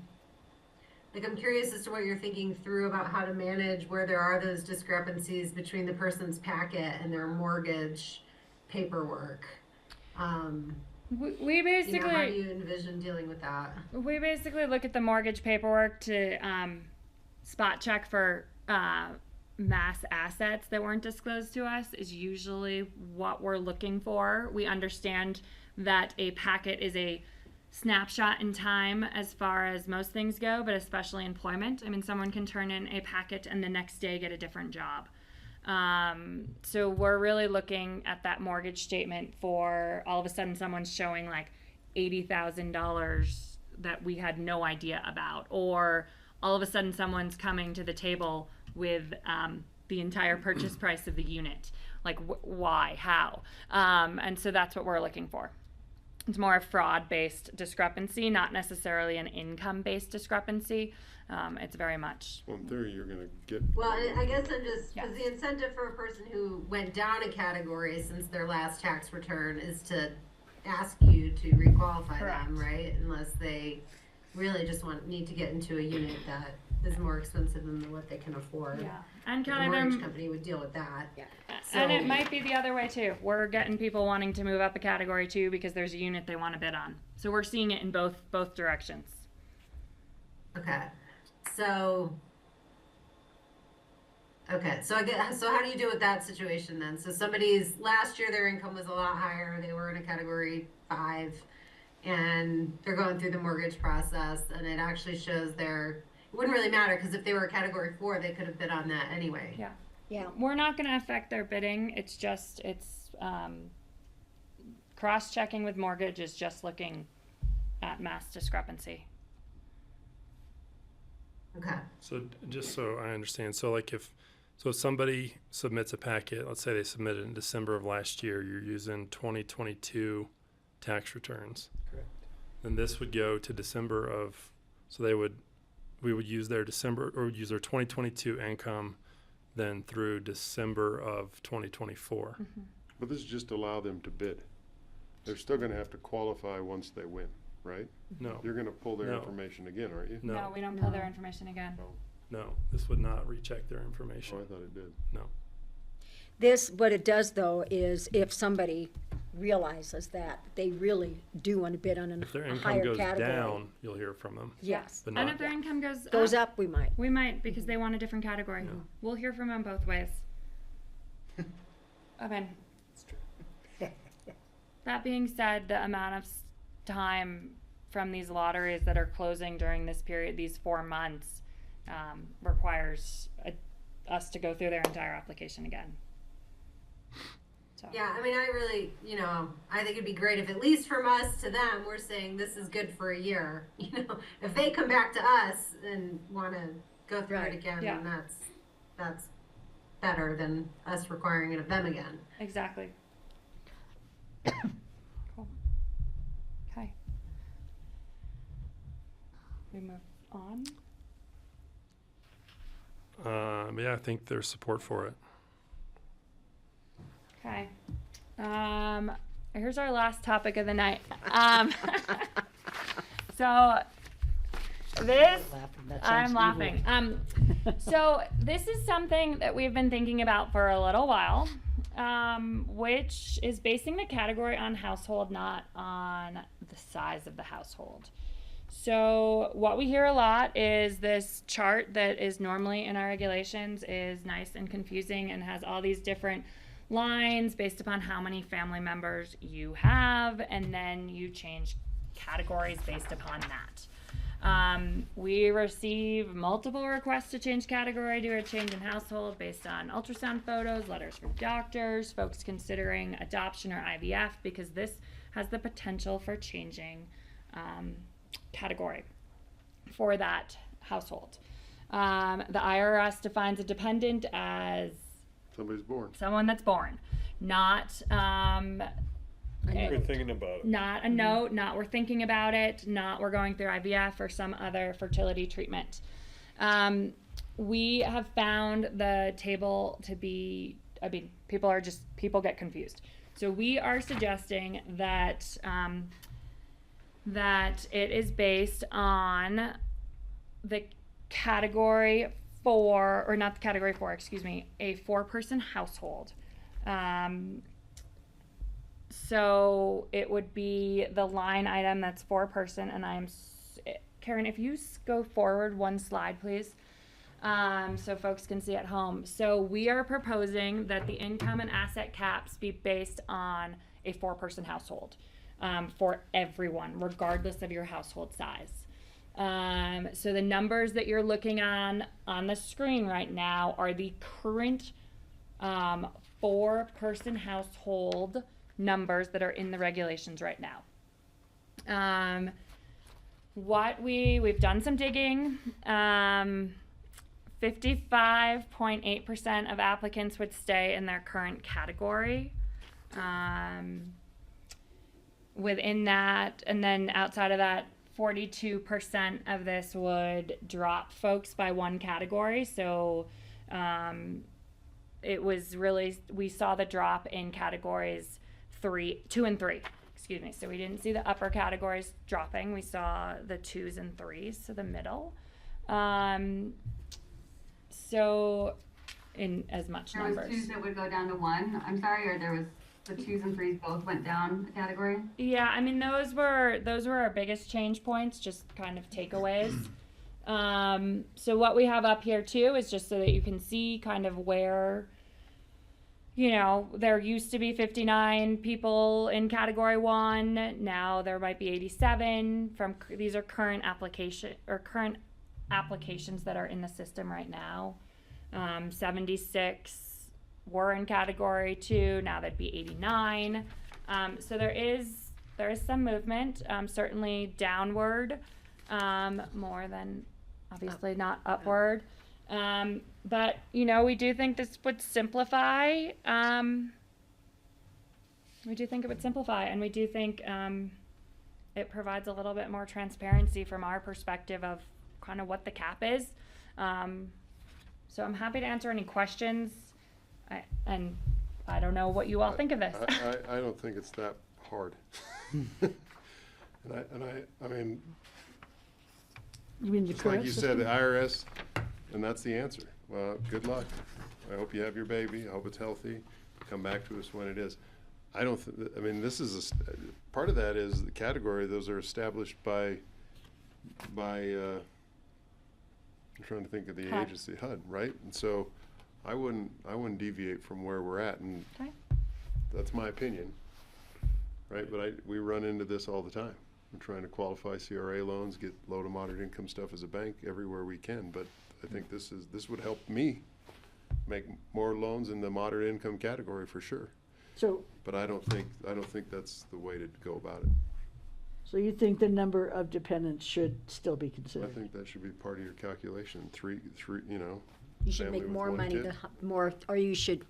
I'm curious as to what you're thinking through about how to manage where there are those discrepancies between the person's packet and their mortgage paperwork. We basically how do you envision dealing with that? We basically look at the mortgage paperwork to spot check for mass assets that weren't disclosed to us is usually what we're looking for. We understand that a packet is a snapshot in time as far as most things go, but especially employment. I mean, someone can turn in a packet and the next day get a different job. So we're really looking at that mortgage statement for all of a sudden someone's showing like $80,000 that we had no idea about, or all of a sudden someone's coming to the table with the entire purchase price of the unit. Like why, how? And so that's what we're looking for. It's more a fraud-based discrepancy, not necessarily an income-based discrepancy. It's very much. Well, in theory, you're gonna get. Well, I guess I'm just, Yes. because the incentive for a person who went down a category since their last tax return is to ask you to requalify Correct. them, right? Unless they really just need to get into a unit that is more expensive than what they can afford. Yeah, and The kind of mortgage company would deal with that. Yeah. and it So- might be the other way too. We're getting people wanting to move up a category too because there's a unit they want to bid on. So we're seeing it in both directions. Okay, so I guess, so how do you deal with that situation then? So last year their income was a lot higher, they were in a category 5, and they're going through the mortgage process, and it actually shows it wouldn't really matter, because if they were a category 4, they could have bid on that anyway. Yeah. Yeah. We're not going to affect their bidding. It's cross-checking with mortgage is just looking at mass discrepancy. Okay, So just so I understand, so if somebody submits a packet, let's say they submitted in December of last year, you're using 2022 tax returns. Correct. Then this would go to December of, so we would use their December, or use their 2022 income then through December of 2024. But this just allow them to bid. They're still gonna have to qualify once they win, right? No, You're gonna pull their No. information again, aren't you? No. We don't pull their information again. no, this would not recheck their information. Oh, I thought it did. No. What it does though is if somebody realizes that they really do want to bid on If their a income higher goes category. down, you'll hear from them. Yes. But And not, if their income goes Up, we might. we might, because they want a different category. Yeah. We'll hear from them both ways. I mean, that being said, the amount of time from these lotteries that are closing during this period, these 4 months, requires us to go through their entire application again. So. Yeah, I mean, I really, I think it'd be great if at least from us to them, we're saying this is good for a year. If they come back to us and want to go through it again, then that's better than us requiring it of them again. Exactly. Cool. Okay. We move on. Yeah, I think there's support for it. Okay. Here's our last topic of the night. So this, I'm laughing. So this is something that we've been thinking about for a little while, which is basing the category on household, not on the size of the household. So what we hear a lot is this chart that is normally in our regulations is nice and confusing and has all these different lines based upon how many family members you have, and then you change categories based upon that. We receive multiple requests to change category due to a change in household based on ultrasound photos, letters from doctors, folks considering adoption or IVF, because this has the potential for changing category for that household. The IRS defines a dependent as Somebody's born. someone that's born, not We're thinking about it. not a note, not we're thinking about it, not we're going through IVF or some other fertility treatment. We have found the table to be, people get confused. So we are suggesting that that it is based on the category 4, or not the category 4, excuse me, a 4-person household. So it would be the line item that's 4-person, and Karen, if you go forward one slide, please, so folks can see at home. So we are proposing that the income and asset caps be based on a 4-person household for everyone, regardless of your household size. So the numbers that you're looking on the screen right now are the current 4-person household numbers that are in the regulations right now. We've done some digging. 55.8% of applicants would stay in their current category. Within that, and then outside of that, 42% of this would drop folks by one category. So it was really, we saw the drop in categories 2 and 3. Excuse me. So we didn't see the upper categories dropping. We saw the 2s and 3s, so the middle. So in as much there numbers. There was 2s that would go down to 1. I'm sorry, or there was the 2s and 3s both went down a category? Yeah, I mean those were our biggest change points, just kind of takeaways. So what we have up here too is just so that you can see kind of where, there used to be 59 people in category 1. Now there might be 87 these are current applications that are in the system right now. 76 were in category 2, now that'd be 89. So there is some movement, certainly downward, more than obviously not upward. But we do think this would simplify. We do think it would simplify, and we do think it provides a little bit more transparency from our perspective of kind of what the cap is. So I'm happy to answer any questions. I don't know what you all think of this. I don't think it's that hard. I mean, You mean the just like current you system? said, the IRS, and that's the answer. Well, good luck. I hope you have your baby. I hope it's healthy. Come back to us when it is. I mean, this is part of that is the category. Those are established by I'm trying to think of the HUD. agency, HUD, right? And so I wouldn't deviate from where we're at, and Okay. that's my opinion, right? But we run into this all the time. We're trying to qualify CRA loans, get low to moderate income stuff as a bank everywhere we can, but I think this would help me make more loans in the moderate income category for sure. So, But I don't think that's the way to go about it. so you think the number of dependents should still be I considered? think that should be part of your calculation. Three, you know. You should family make with more one money, kid. more, or you should,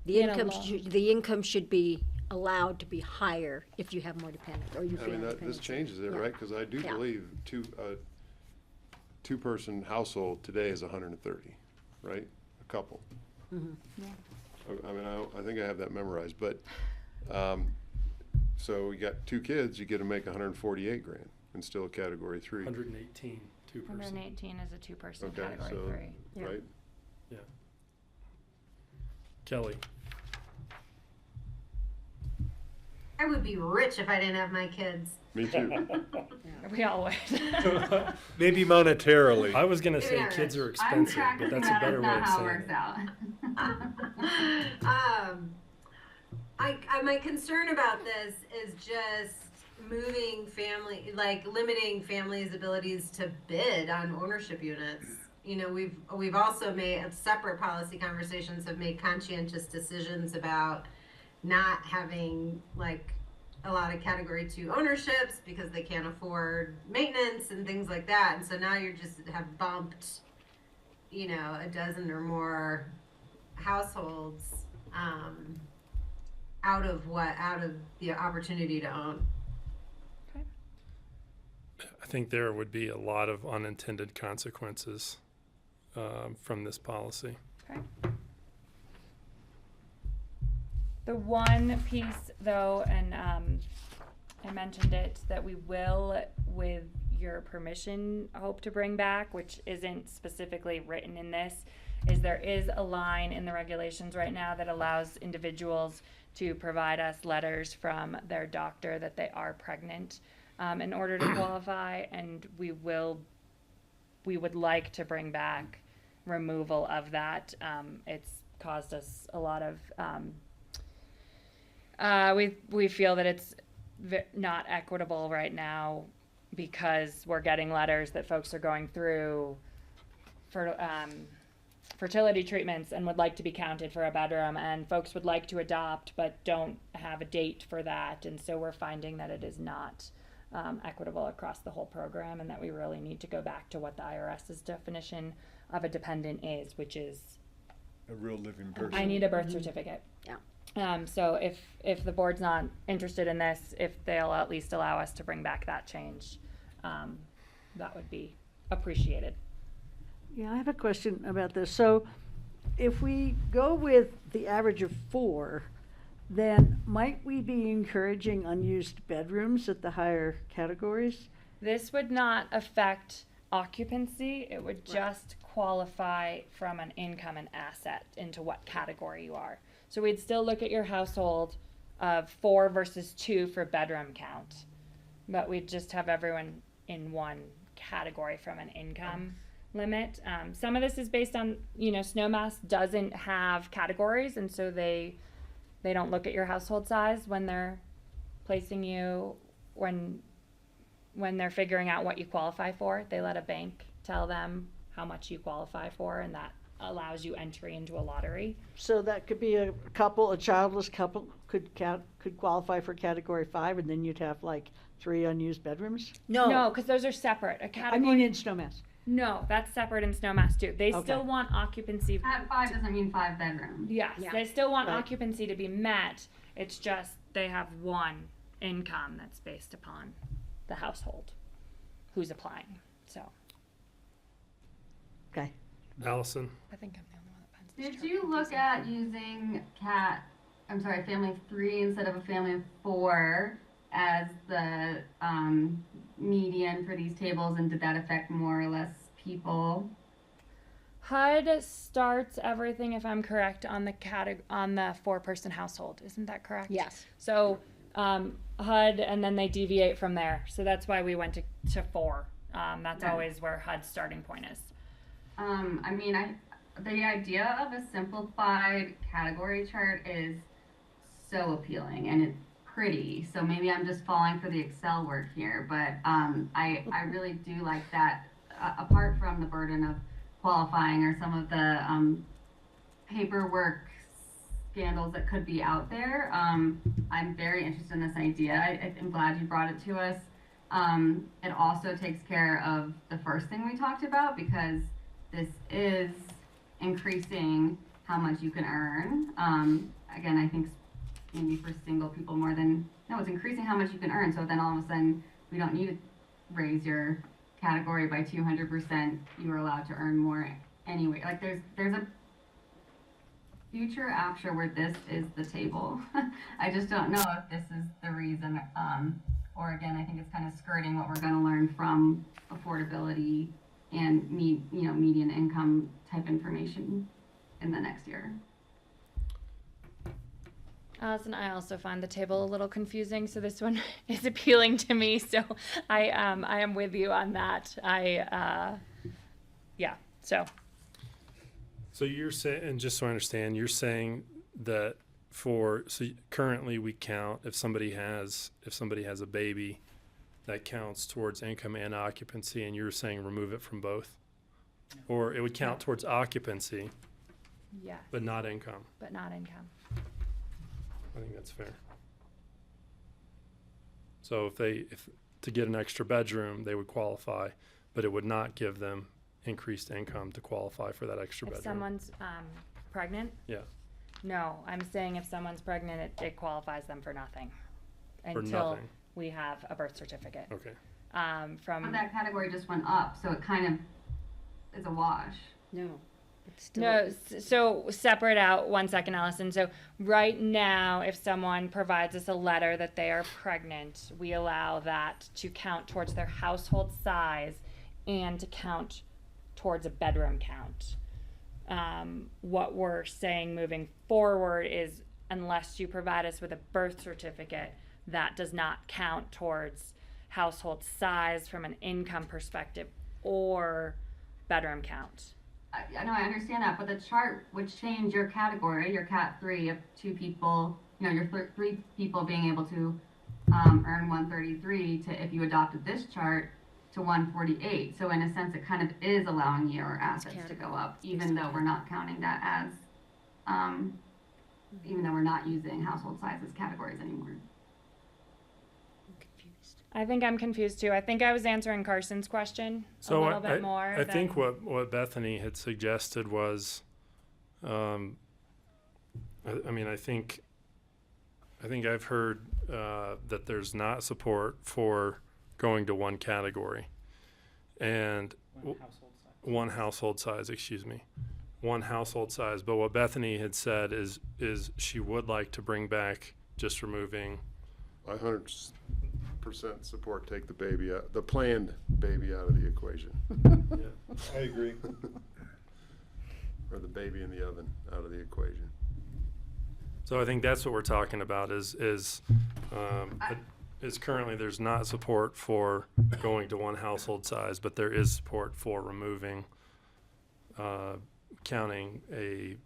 the Get a income, loan. the income should be allowed to be higher if you have more dependents, or you I feel mean, this dependents. changes it, Yeah. right? Because I do Yeah. believe two-person household today is 130, right? A couple. I mean, I think I have that memorized, but, so you got 2 kids, you get to make 148 grand and still a category 3. 118, 2%. 118 is a two-person Okay, category so, 3. Yeah. right? Yeah. Kelly, I would be rich if I didn't have my kids. Me too. We all would. Maybe monetarily. I was gonna Maybe say not kids are rich. I'm expensive, but tracking that's a that, better that's way not of how saying it it. works out. My concern about this is just limiting families' abilities to bid on ownership units. You know, we've also made separate policy conversations, have made conscientious decisions about not having like a lot of category 2 ownerships because they can't afford maintenance and things like that. And so now you just have bumped, you know, a dozen or more households out of the opportunity to own. I think there would be a lot of unintended consequences from this policy. Okay. The one piece, though, and I mentioned it, that we will, with your permission, hope to bring back, which isn't specifically written in this, is there is a line in the regulations right now that allows individuals to provide us letters from their doctor that they are pregnant in order to qualify, and we would like to bring back removal of that. It's caused us a lot of we feel that it's not equitable right now because we're getting letters that folks are going through for fertility treatments and would like to be counted for a bedroom, and folks would like to adopt but don't have a date for that, and so we're finding that it is not equitable across the whole program, and that we really need to go back to what the IRS's definition of a dependent is, which is A real living person. I need a birth certificate. Yeah. So if the board's not interested in this, if they'll at least allow us to bring back that change, that would be appreciated. Yeah, I have a question about this. So if we go with the average of 4, then might we be encouraging unused bedrooms at the higher categories? This would not affect occupancy. It would just qualify from an income and asset into what category you are. So we'd still look at your household of 4 versus 2 for bedroom count, but we'd just have everyone in one category from an income limit. Some of this is based on, Snowmass doesn't have categories, and so they don't look at your household size when they're placing you, when they're figuring out what you qualify for. They let a bank tell them how much you qualify for, and that allows you entry into a lottery. So that could be a couple, a childless couple could qualify for category 5, and then you'd have like 3 unused bedrooms? No, because those are separate. A I category. mean in Snowmass. No, that's separate in Snowmass too. They Okay. still want occupancy. At 5 doesn't mean 5 bedrooms. Yes, Yeah. they still want Right. occupancy to be met. It's just they have one income that's based upon the household who's applying. So Okay. Allison, I think I'm the only one that finds this Did chart you look confusing. at using family of 3 instead of a family of 4 as the median for these tables, and did that affect more or less people? HUD starts everything, if I'm correct, on the on the 4-person household. Isn't that correct? Yes. So HUD, and then they deviate from there. So that's why we went to 4. That's Okay. always where HUD's starting point is. The idea of a simplified category chart is so appealing, and it's pretty. So maybe I'm just falling for the Excel word here, but I really do like that apart from the burden of qualifying or some of the paperwork scandals that could be out there, I'm very interested in this idea. I'm glad you brought it to us. It also takes care of the first thing we talked about, because this is increasing how much you can earn. Again, I think maybe for single people more than, no, it's increasing how much you can earn. So then all of a sudden, we don't need to raise your category by 200%. You are allowed to earn more anyway. Like there's a future APCHA where this is the table. I just don't know if this is the reason, or again, I think it's kind of skirting what we're going to learn from affordability and median income type information in the next year. Allison, I also find the table a little confusing, so this one is appealing to me. So I am with you on that. Yeah. So you're saying, and just so I understand, you're saying that currently we count if somebody has a baby, that counts towards income and occupancy, and you're saying remove it from both, or it would count towards occupancy, Yes. but not income. But not income. I think that's fair. So if to get an extra bedroom, they would qualify, but it would not give them increased income to qualify for that extra If bedroom. someone's pregnant? Yeah. No, I'm saying if someone's pregnant, it qualifies them for nothing. For Until nothing. we have a birth certificate. Okay. But that category just went up, so it kind of is a wash. No. It's still, No, so separate out 1 second, Allison. So right now, if someone provides us a letter that they are pregnant, we allow that to count towards their household size and to count towards a bedroom count. What we're saying moving forward is unless you provide us with a birth certificate, that does not count towards household size from an income perspective or bedroom count. I know, I understand that, but the chart would change your category, your cat 3 of 2 people, your 3 people being able to earn 133 to, if you adopted this chart, to 148. So in a sense, it kind of is allowing your assets to go up, even though we're not counting that as, even though we're not using household size as categories anymore. I think I'm confused too. I think I was answering Carson's question a little bit more. I think what Bethany had suggested was, I think I've heard that there's not support for going to one category, and one household size. One household size. But what Bethany had said is she would like to bring back just removing. 100% support, take the baby out, the planned baby out of the equation. Yeah. I agree. Or the baby in the oven out of the equation. So I think that's what we're talking about is currently there's not support for going to one household size, but there is support for removing, counting an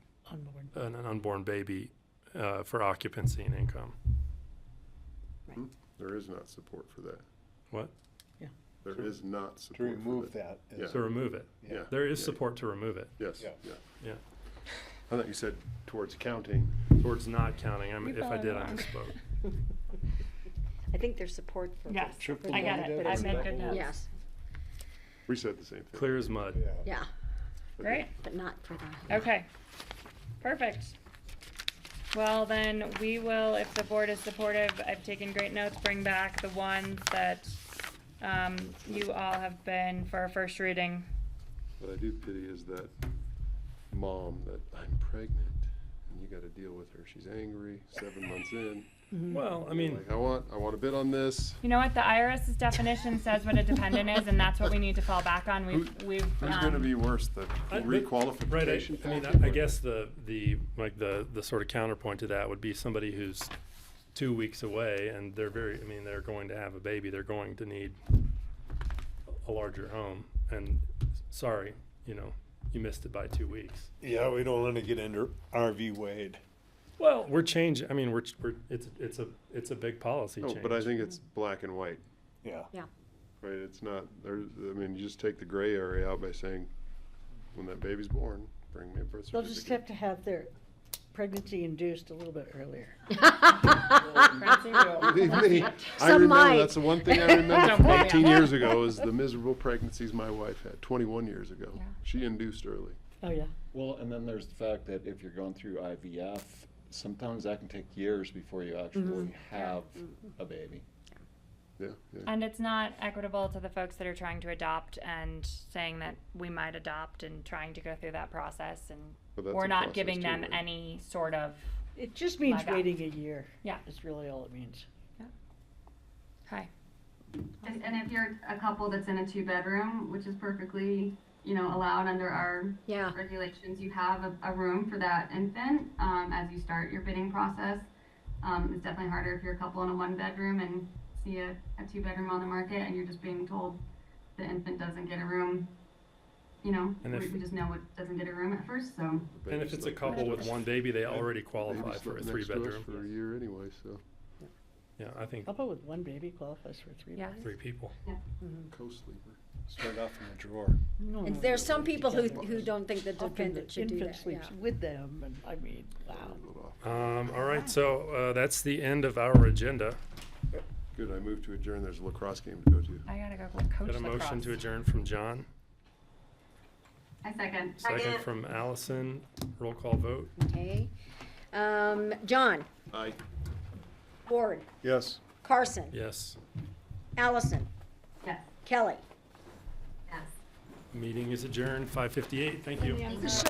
unborn baby for occupancy and income. There is not support for that. What? Yeah. There is not support To remove for that. that. Yeah. To remove it. Yeah. There is Yeah. support to remove it. Yes, Yeah. yeah. Yeah. I thought you said towards counting. Towards not counting. If I did, I misspoke. I think there's support for. Yes, Triple I get it. negative I and made good double. notes. Yes, We said the same thing. Clear as mud. yeah, Great. but not for the. Okay. Perfect. Well, then we will, if the board is supportive, I've taken great notes, bring back the ones that you all have been for our first reading. What I do pity is that mom that I'm pregnant and you got to deal with her. She's angry, 7 months in. Well, I mean, Like, I want a bid on this. You know what? The IRS's definition says what a dependent is, and that's what we need to fall back on. We've Who's going to be worse, the requalification right. I package? guess the sort of counterpoint to that would be somebody who's 2 weeks away and they're going to have a baby. They're going to need a larger home. And sorry, you missed it by 2 weeks. Yeah, we don't want to get into RV Wade. Well, we're changing. I mean, it's a big policy Oh, change. but I think it's black and white. Yeah. Yeah. Right, it's not, there's, I mean, you just take the gray area out by saying, when that baby's born, bring me a birth They'll certificate. just have to have their pregnancy induced a little bit earlier. Believe me, I Some remember, might. that's the one thing I remember from 18 years ago is the miserable pregnancies my wife had 21 years ago. Yeah. She induced early. Oh, yeah. Well, and then there's the fact that if you're going through IVF, sometimes that can take years before you actually have a baby. Yeah, yeah. And it's not equitable to the folks that are trying to adopt and saying that we might adopt and trying to go through that process, and But that's we're a not process giving too, them right? any sort of. It just means Like that. waiting a year. Yeah. That's really all it means. Hi. And if you're a couple that's in a 2-bedroom, which is perfectly, allowed under our Yeah. regulations, you have a room for that infant, as you start your bidding process. It's definitely harder if you're a couple in a 1-bedroom and see a 2-bedroom on the market and you're just being told the infant doesn't get a room. And if- We just know it doesn't get a room at first, so. And if it's a couple with one baby, they already qualify Baby for a slept next to us 3-bedroom. for a year anyway, so Yeah, I think Couple with one baby qualifies for 3 Yeah. bedrooms? 3 people. co-sleeper. Start off in the drawer. No, And no, there's no, some people who together. don't think the Often defendant the should do infant that, sleeps yeah. with them, and I mean, wow. All right, so that's the end of our agenda. Good, I moved to adjourn. There's a lacrosse game to go to. I gotta go coach Got a motion lacrosse. to adjourn from John, I second. second from Allison. Roll call vote. Okay. John, Aye. Ward, Yes. Carson, Yes. Allison, Yes. Kelly. Yes. Meeting is adjourned, 5:58. Thank you. So